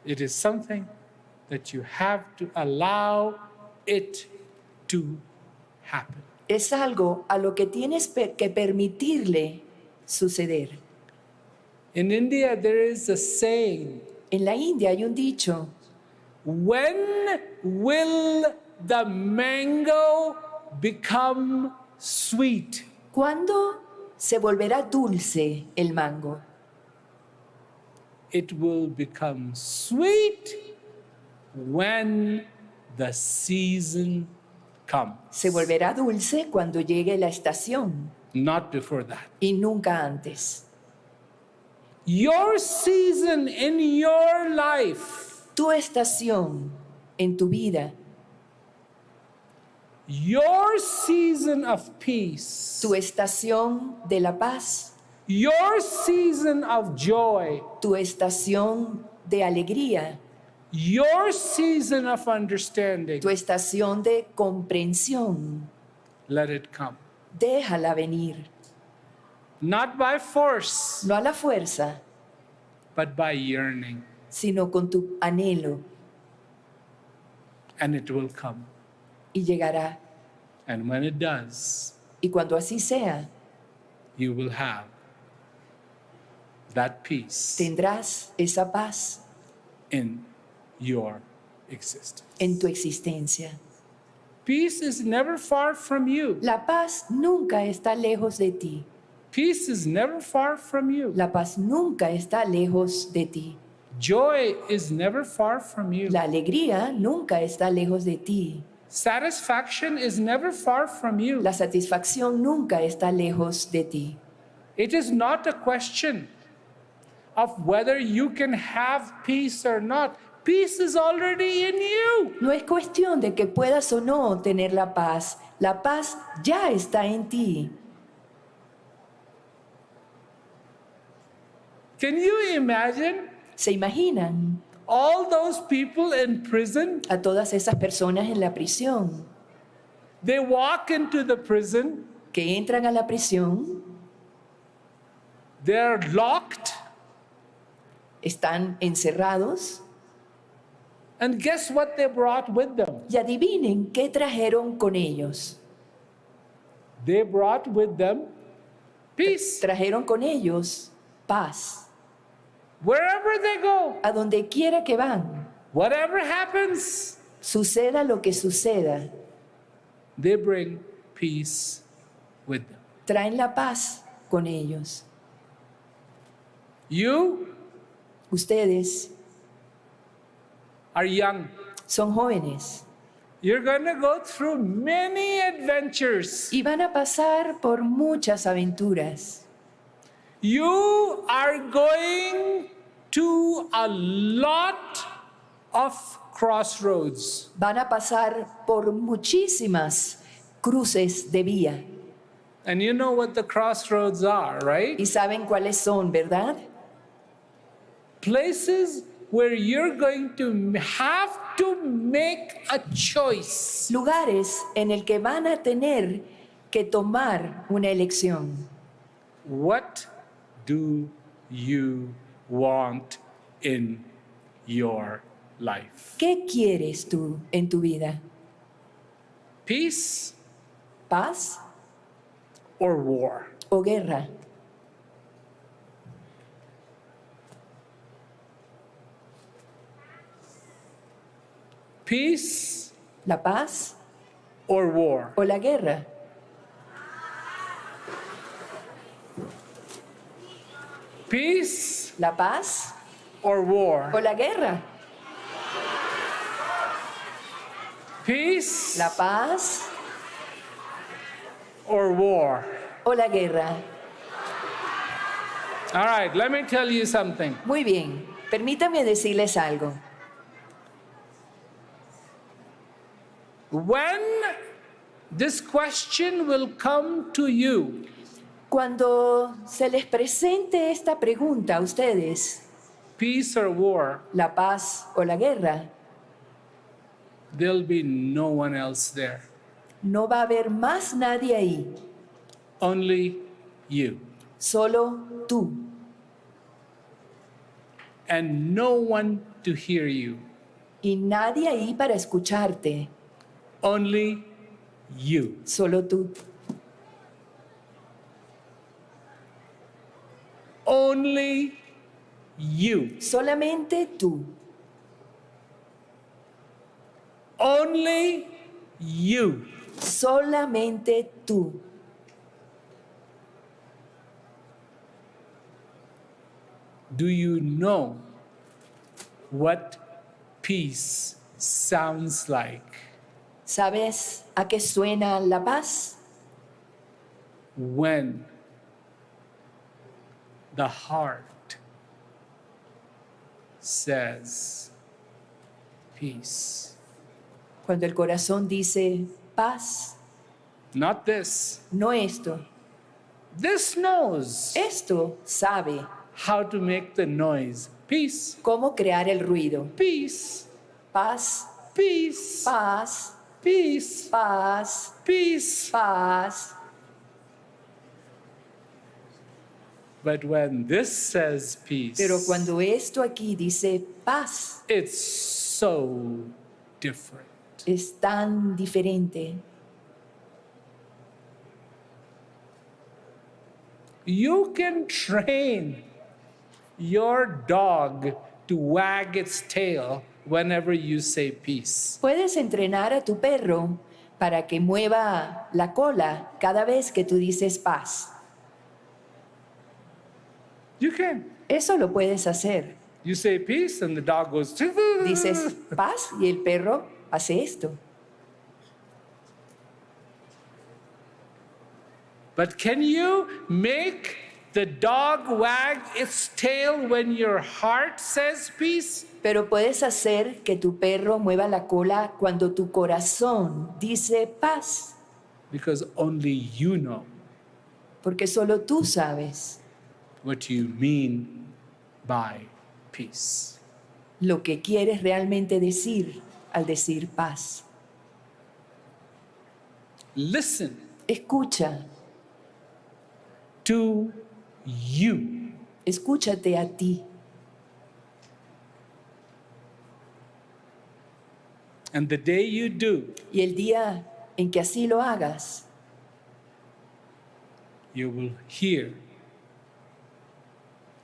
it is something that you have to allow it to happen. Es algo a lo que tienes que permitirle suceder. In India, there is a saying. En la India hay un dicho. When will the mango become sweet? ¿Cuándo se volverá dulce el mango? It will become sweet when the season comes. Se volverá dulce cuando llegue la estación. Not before that. Y nunca antes. Your season in your life. Tu estación en tu vida. Your season of peace. Tu estación de la paz. Your season of joy, tu estación de alegría, your season of understanding, tu estación de comprensión, let it come. déjala venir. Not by force, No a la fuerza, but by yearning. sino con tu anhelo, And it will come. y llegará. And when it does, Y cuando así sea, you will have that peace tendrás esa paz in your existence. en tu existencia. Peace is never far from you. La paz nunca está lejos de ti. Peace is never far from you. La paz nunca está lejos de ti. Joy is never far from you. La alegría nunca está lejos de ti. Satisfaction is never far from you. La satisfacción nunca está lejos de ti. It is not a question of whether you can have peace or not. Peace is already in you. No es cuestión de que puedas o no tener la paz. La paz ya está en ti. Can you imagine ¿Se imaginan all those people in prison? a todas esas personas en la prisión They walk into the prison, que entran a la prisión, they're locked, están encerrados and guess what they brought with them? y adivinen qué trajeron con ellos? They brought with them peace. Trajeron con ellos paz. Wherever they go, A donde quiera que van, whatever happens, suceda lo que suceda, they bring peace with them. traen la paz con ellos. You Ustedes are young. son jóvenes You're going to go through many adventures. y van a pasar por muchas aventuras. You are going to a lot of crossroads. Van a pasar por muchísimas cruces de vía. And you know what the crossroads are, right? ¿Y saben cuáles son, verdad? Places where you're going to have to make a choice. Lugares en el que van a tener que tomar una elección. What do you want in your life? ¿Qué quieres tú en tu vida? Peace ¿Paz or war? o guerra? Peace ¿La paz or war? o la guerra? Peace ¿La paz or war? o la guerra? Peace ¿La paz or war? o la guerra? All right, let me tell you something. Muy bien, permítame decirles algo. When this question will come to you, Cuando se les presente esta pregunta a ustedes, peace or war, ¿la paz o la guerra? there'll be no one else there. No va a haber más nadie ahí, Only you. solo tú. And no one to hear you. Y nadie ahí para escucharte, Only you. solo tú. Only you. Solamente tú. Only you. Solamente tú. Do you know what peace sounds like? ¿Sabes a qué suena la paz? When the heart says peace. Cuando el corazón dice paz, Not this, no esto, This knows Esto sabe how to make the noise. Peace, cómo crear el ruido. peace, Paz, peace, paz, peace, paz, peace. paz. But when this says peace, Pero cuando esto aquí dice paz, it's so different. es tan diferente. You can train your dog to wag its tail whenever you say peace. Puedes entrenar a tu perro para que mueva la cola cada vez que tú dices paz. You can. Eso lo puedes hacer. You say peace and the dog goes, Dices paz y el perro hace esto. But can you make the dog wag its tail when your heart says peace? Pero puedes hacer que tu perro mueva la cola cuando tu corazón dice paz, Because only you know porque solo tú sabes what you mean by peace. lo que quieres realmente decir al decir paz. Listen Escucha, to you. escúchate a ti. And the day you do, Y el día en que así lo hagas, you will hear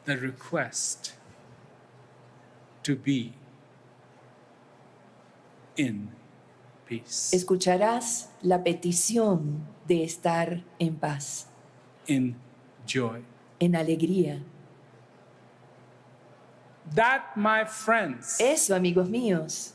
the request to be in peace, escucharás la petición de estar en paz, in joy. en alegría. That, my friends, Eso, amigos míos,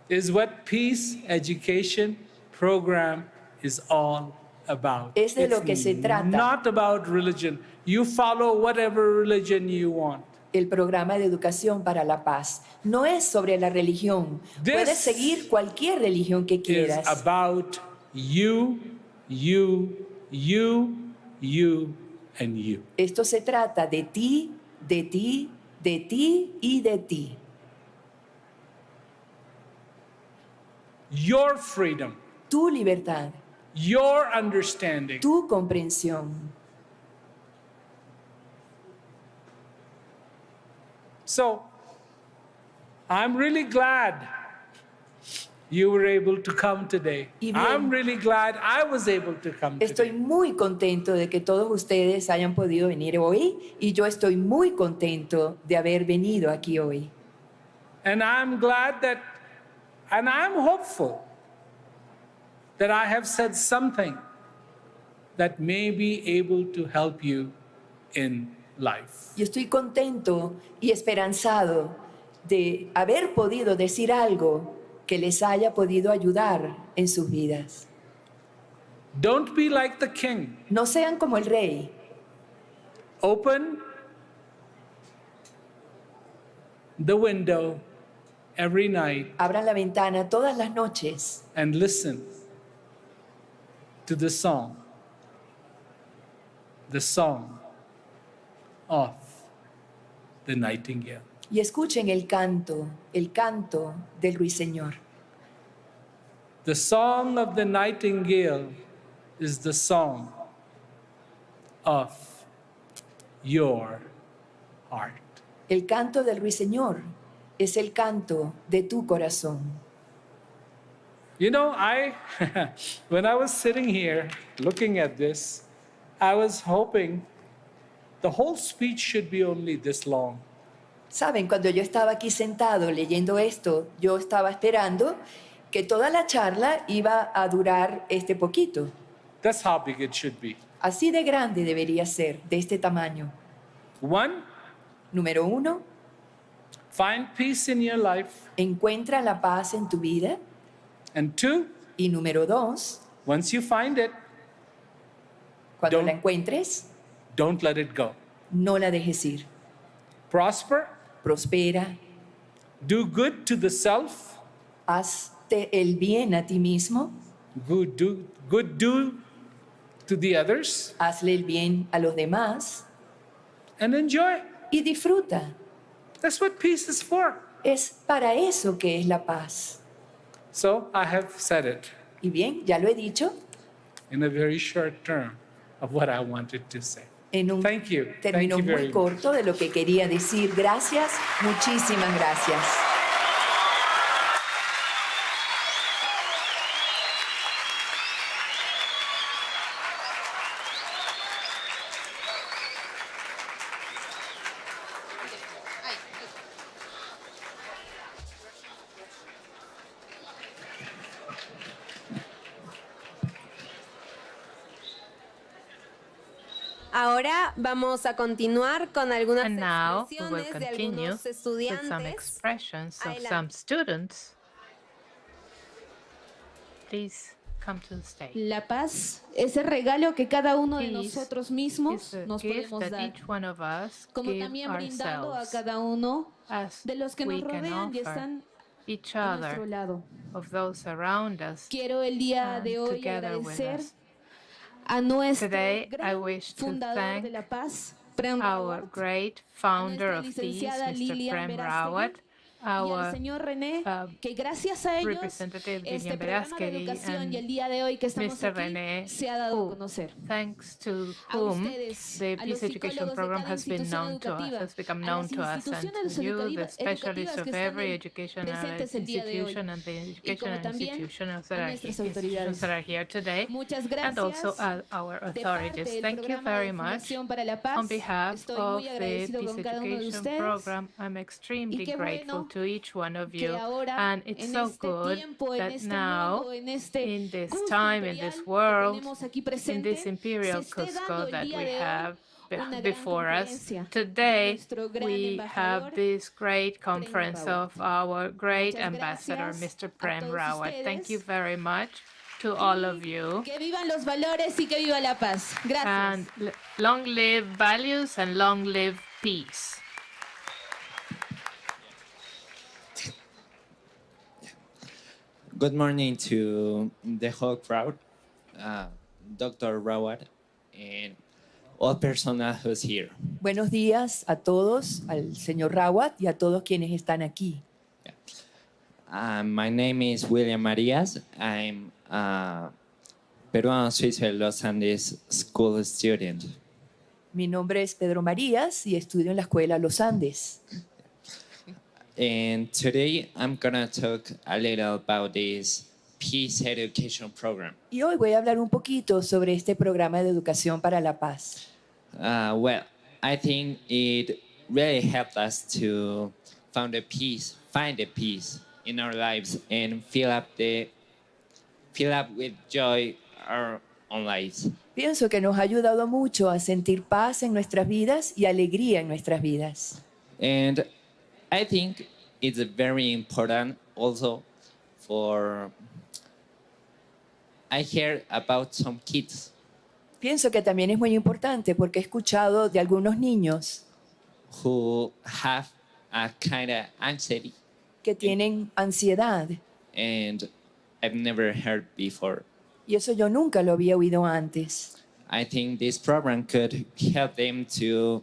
is what Peace Education Program is all about. Es de lo It's que se trata. not about religion. You follow whatever religion you want. el programa de educación para la paz. No es sobre la religión. This Puedes seguir cualquier religión que It's quieras. about you, and you. Esto se trata de ti, de ti, de ti y de ti. Your freedom, Tu libertad, your understanding. tu comprensión. So, I'm really glad you were able to come today. Y bien. I'm really glad I was able to come Estoy today. muy contento de que todos ustedes hayan podido venir hoy y yo estoy muy contento de haber venido aquí hoy. And I'm glad that, and I'm hopeful that I have said something that may be able to help you in life. Y estoy contento y esperanzado de haber podido decir algo que les haya podido ayudar en sus vidas. Don't be like the king. No sean como el rey. Open the window every night Abran la ventana todas las noches and listen to the song of the nightingale. y escuchen el canto del ruiseñor. The song of the nightingale is the song of your heart. El canto del ruiseñor es el canto de tu corazón. You know, when I was sitting here looking at this, I was hoping the whole speech should be only this long. Saben, cuando yo estaba aquí sentado leyendo esto, yo estaba esperando que toda la charla iba a durar este poquito. That's how big it should be. Así de grande debería ser, de este tamaño. 1, Número 1, find peace in your life. encuentra la paz en tu vida. And 2, Y número 2, once you find it, cuando Don't- la encuentres, don't let it go. no la dejes ir. Prosper, Prospera, do good to the self, hazte el bien a ti mismo, good do to the others, hazle el bien a los demás and enjoy. y disfruta. That's what peace is for. Es para eso que es la paz. So I have said it Y bien, ya lo he dicho in a very short term of what I wanted to say. en un Thank you. Thank término you very muy corto de lo que quería decir. Gracias, muchísimas gracias. Ahora vamos a continuar con algunas And now we will expresiones de continue algunos with some estudiantes. expressions of Adelante. some students. Please come to the stage. La paz, ese regalo que cada uno de Peace nosotros mismos is a nos gift podemos that dar, each one of us como give también brindando a ourselves cada uno as de los que we nos can rodean y offer están each a nuestro other lado. of those around us. Quiero el día and de hoy together with agradecer us. a nuestro Today, I gran wish to fundador thank de la paz, Prem Our Rawat, great founder nuestra of peace, licenciada Mr. Lilian Prem Verástegui, Rawat, y al our señor René, uh, que gracias a ellos Representative este Lilian programa de Verástegui educación y el and día de hoy que estamos Mr. aquí René, se ha dado a who, conocer. thanks to A whom ustedes, the a los Peace Education psicólogos de program cada has been institución known to us, educativa, has become a known las to us, and instituciones to you, the educativas specialists que of están every educational presentes el día de hoy, institution and the y educational como también institutions a that are, nuestras institutions autoridades. that are here today, Muchas and also gracias our de parte authorities. del Thank you programa very de much. Fundación para la Paz. On behalf Estoy of muy the agradecido Peace con cada uno de Education ustedes. program, I'm extremely Y qué grateful bueno to each one of you. que ahora, And it's en so este good tiempo, en that este now, mundo, en este in this Cusco time, in imperial this que world, tenemos aquí in presente, this imperial se esté Cusco dando el that día we de hoy have una gran before us, conferencia today nuestro gran we have embajador, this great conference Rawat. of our great Muchas ambassador, gracias Mr. a Prem todos Rawat. Thank ustedes. you very much to all of you. Que vivan los valores y que viva la paz. Gracias. And long live values and long live peace. Good morning to the whole crowd, Dr. Rawat, and all personnel who's here. Buenos días a todos, al señor Rawat y a todos quienes están aquí. My name is William Marias. I'm a Peruano-Swiss Los Andes school student. Mi nombre es Pedro Marías y estudio en la escuela Los Andes. And today I'm gonna talk a little about this peace education program. Y hoy voy a hablar un poquito sobre este programa de educación para la paz. Well, I think it really helped us to find the peace in our lives and fill up with joy our own lives. Pienso que nos ha ayudado mucho a sentir paz en nuestras vidas y alegría en nuestras vidas. And I think it's very important also for I heard about some kids Pienso que también es muy importante porque he escuchado de algunos niños who have a kind of anxiety que tienen ansiedad and I've never heard before. y eso yo nunca lo había oído antes. I think this program could help them to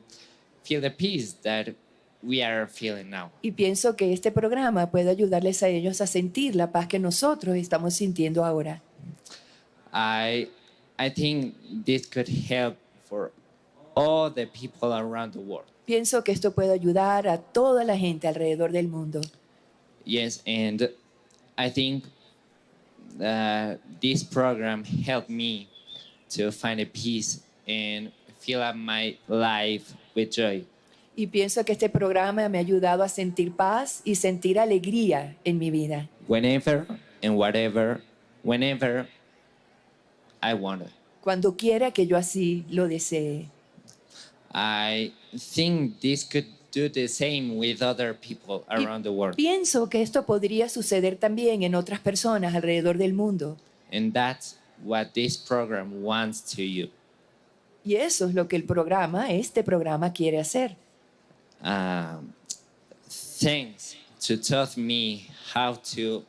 feel the peace that we are feeling now. Y pienso que este programa puede ayudarles a ellos a sentir la paz que nosotros estamos sintiendo ahora. I think this could help for all the people around the world. Pienso que esto puede ayudar a toda la gente alrededor del mundo. Yes, and I think this program helped me to find a peace and fill up my life with joy. Y pienso que este programa me ha ayudado a sentir paz y sentir alegría en mi vida. Whenever and whenever I want it. Cuando quiera que yo así lo desee. I think this could do the same with other people around the world. Pienso que esto podría suceder también en otras personas alrededor del mundo. And that's what this program wants to you. Y eso es lo que este programa quiere hacer. Thanks to taught me how to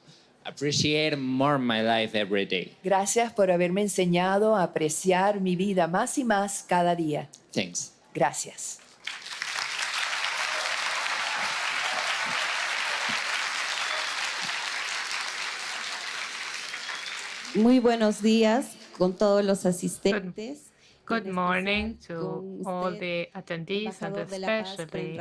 appreciate more my life every day. Gracias por haberme enseñado a apreciar mi vida más y más cada día. Thanks. Gracias. Muy buenos días con todos los asistentes. Good morning to all the attendees and especially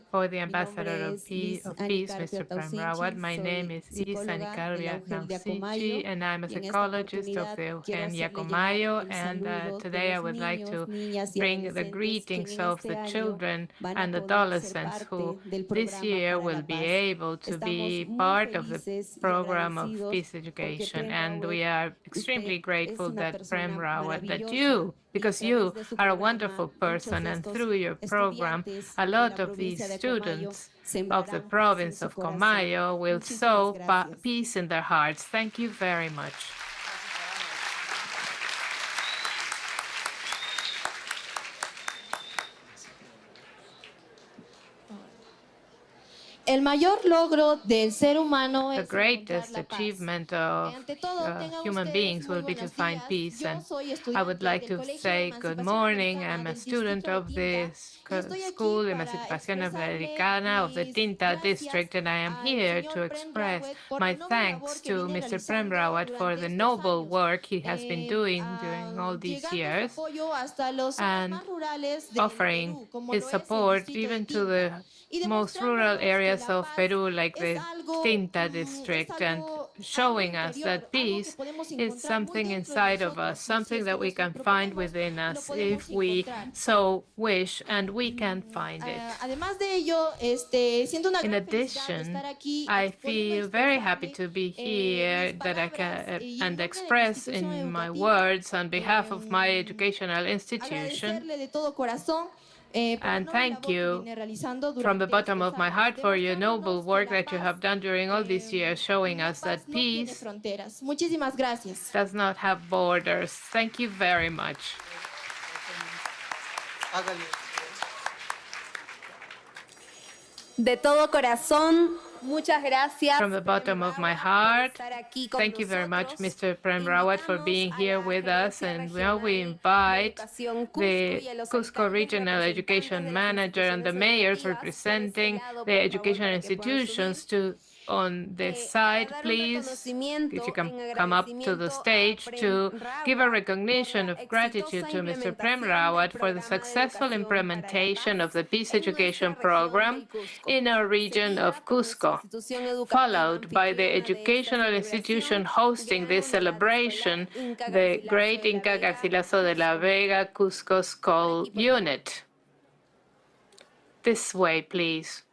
for the Ambassador of Peace, Mr. Prem Rawat. My name is Isa Nicarria Nausici, and I'm a psychologist of the Eugenia Comayo. And today I would like to bring the greetings of the children and adolescents who this year will be able to be part of the program of peace education. And we are extremely grateful that Prem Rawat, that you, because you are a wonderful person, and through your program, a lot of these students of the province of Comayo will sow peace in their hearts. Thank you very much. El mayor logro del ser humano The greatest achievement of human beings will be to find peace. And I would like to say good morning. I'm a student of the school Emancipación Americana of the Tinta district, and I am here to express my thanks to Mr. Prem Rawat for the noble work he has been doing during all these years, and offering his support even to the most rural areas of Peru, like the Tinta district, and showing us that peace is something inside of us, something that we can find within us if we so wish, and we can find it. In addition, I feel very happy to be here, that I can and express in my words on behalf of my educational institution. And thank you from the bottom of my heart for your noble work that you have done during all these years, showing us that peace does not have borders. Thank you very much. De todo corazón, muchas gracias. From the bottom of my heart, thank you very much, Mr. Prem Rawat, for being here with us. And now we invite the Cusco Regional Education Manager and the mayors representing the educational institutions to on this side, please, if you can come up to the stage to give a recognition of gratitude to Mr. Prem Rawat for the successful implementation of the peace education program in our region of Cusco, followed by the educational institution hosting this celebration, the Great Inca Garcilaso de la Vega Cusco School Unit. This way, please.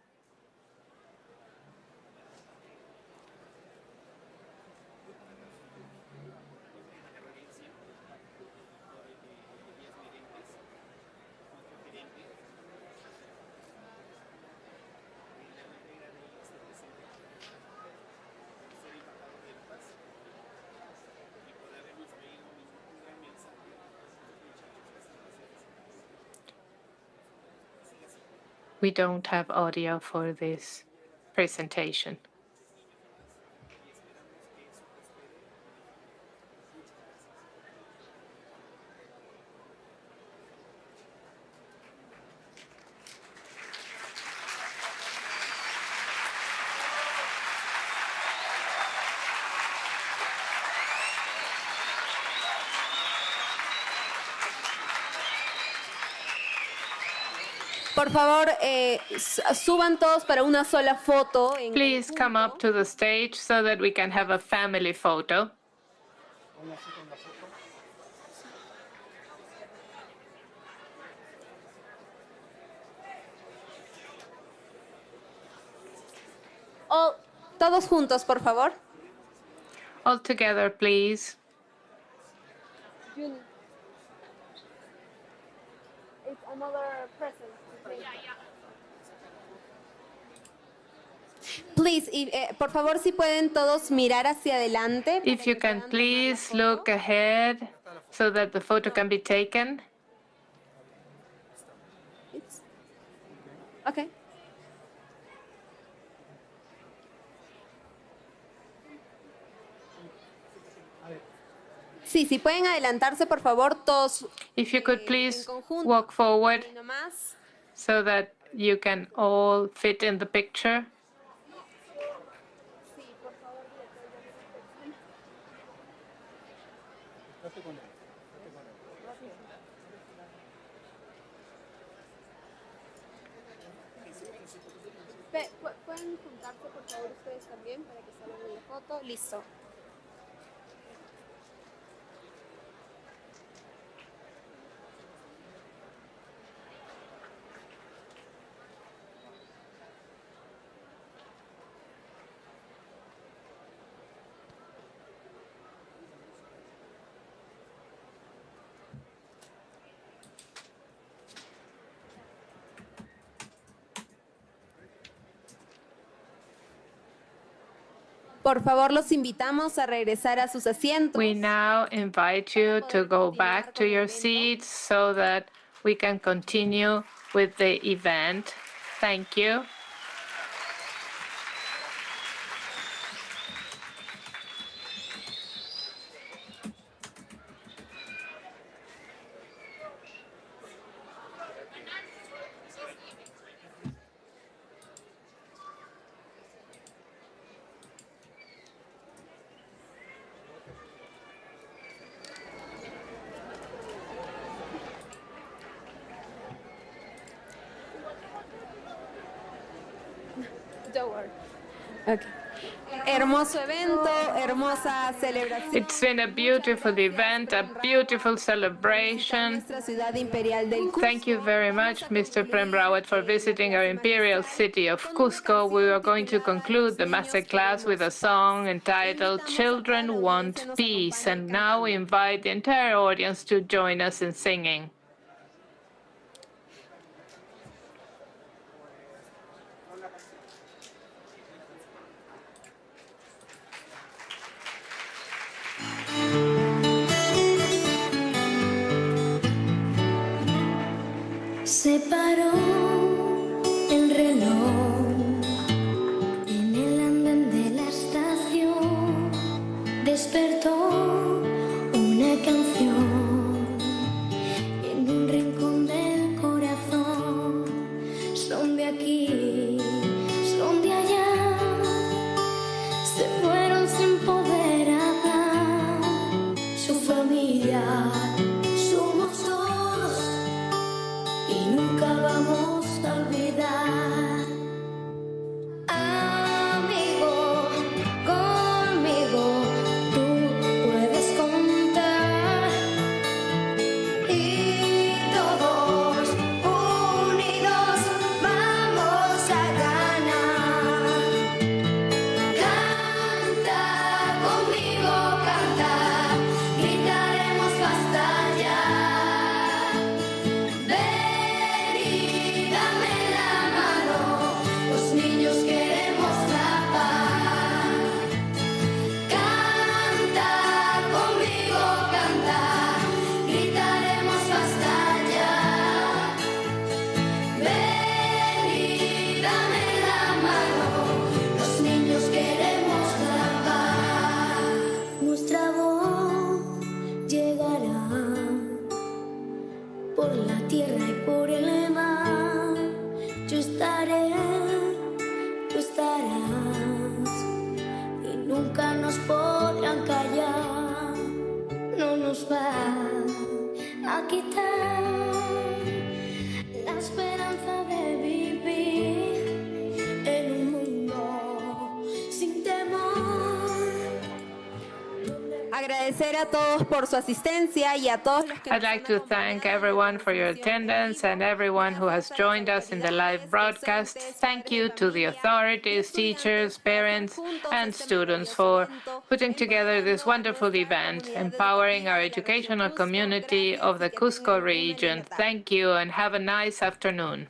We don't have audio for this presentation. Por favor, suban todos para una sola foto. Please come up to the stage so that we can have a family photo. Todos juntos, por favor. All together, please. It's another present. Please, por favor, si pueden todos mirar hacia adelante. If you can please look ahead so that the photo can be taken. Sí, si pueden adelantarse, por favor, todos. If you could please walk forward so that you can all fit in the picture. ¿Pueden juntarse, por favor, ustedes también para que salgan en la foto? Listo. Por favor, los invitamos a regresar a sus asientos. We now invite you to go back to your seats so that we can continue with the event. Thank you. Okay. Hermoso evento, hermosa celebración. It's been a beautiful event, a beautiful celebration. Thank you very much, Mr. Prem Rawat, for visiting our imperial city of Cusco. We are going to conclude the masterclass with a song entitled Children Want Peace, and now we invite the entire audience to join us in singing. Se paró el reloj en el andén de la estación, despertó una canción y en un rincón del corazón. Son de aquí, son de allá, se fueron sin poder hablar. Su familia somos todos y nunca vamos a olvidar. Amigo, conmigo tú puedes contar y todos unidos vamos a ganar. Canta conmigo, canta, gritaremos basta ya. Nuestra voz llegará por la tierra y por el mar. Yo estaré, tú estarás y nunca nos podrán callar. No nos va a quitar la esperanza de vivir en un mundo sin temor. Agradecer a todos por su asistencia y a todos los que I'd like to thank everyone for your attendance and everyone who has joined us in the live broadcast. Thank you to the authorities, teachers, parents, and students for putting together this wonderful event, empowering our educational community of the Cusco region. Thank you and have a nice afternoon.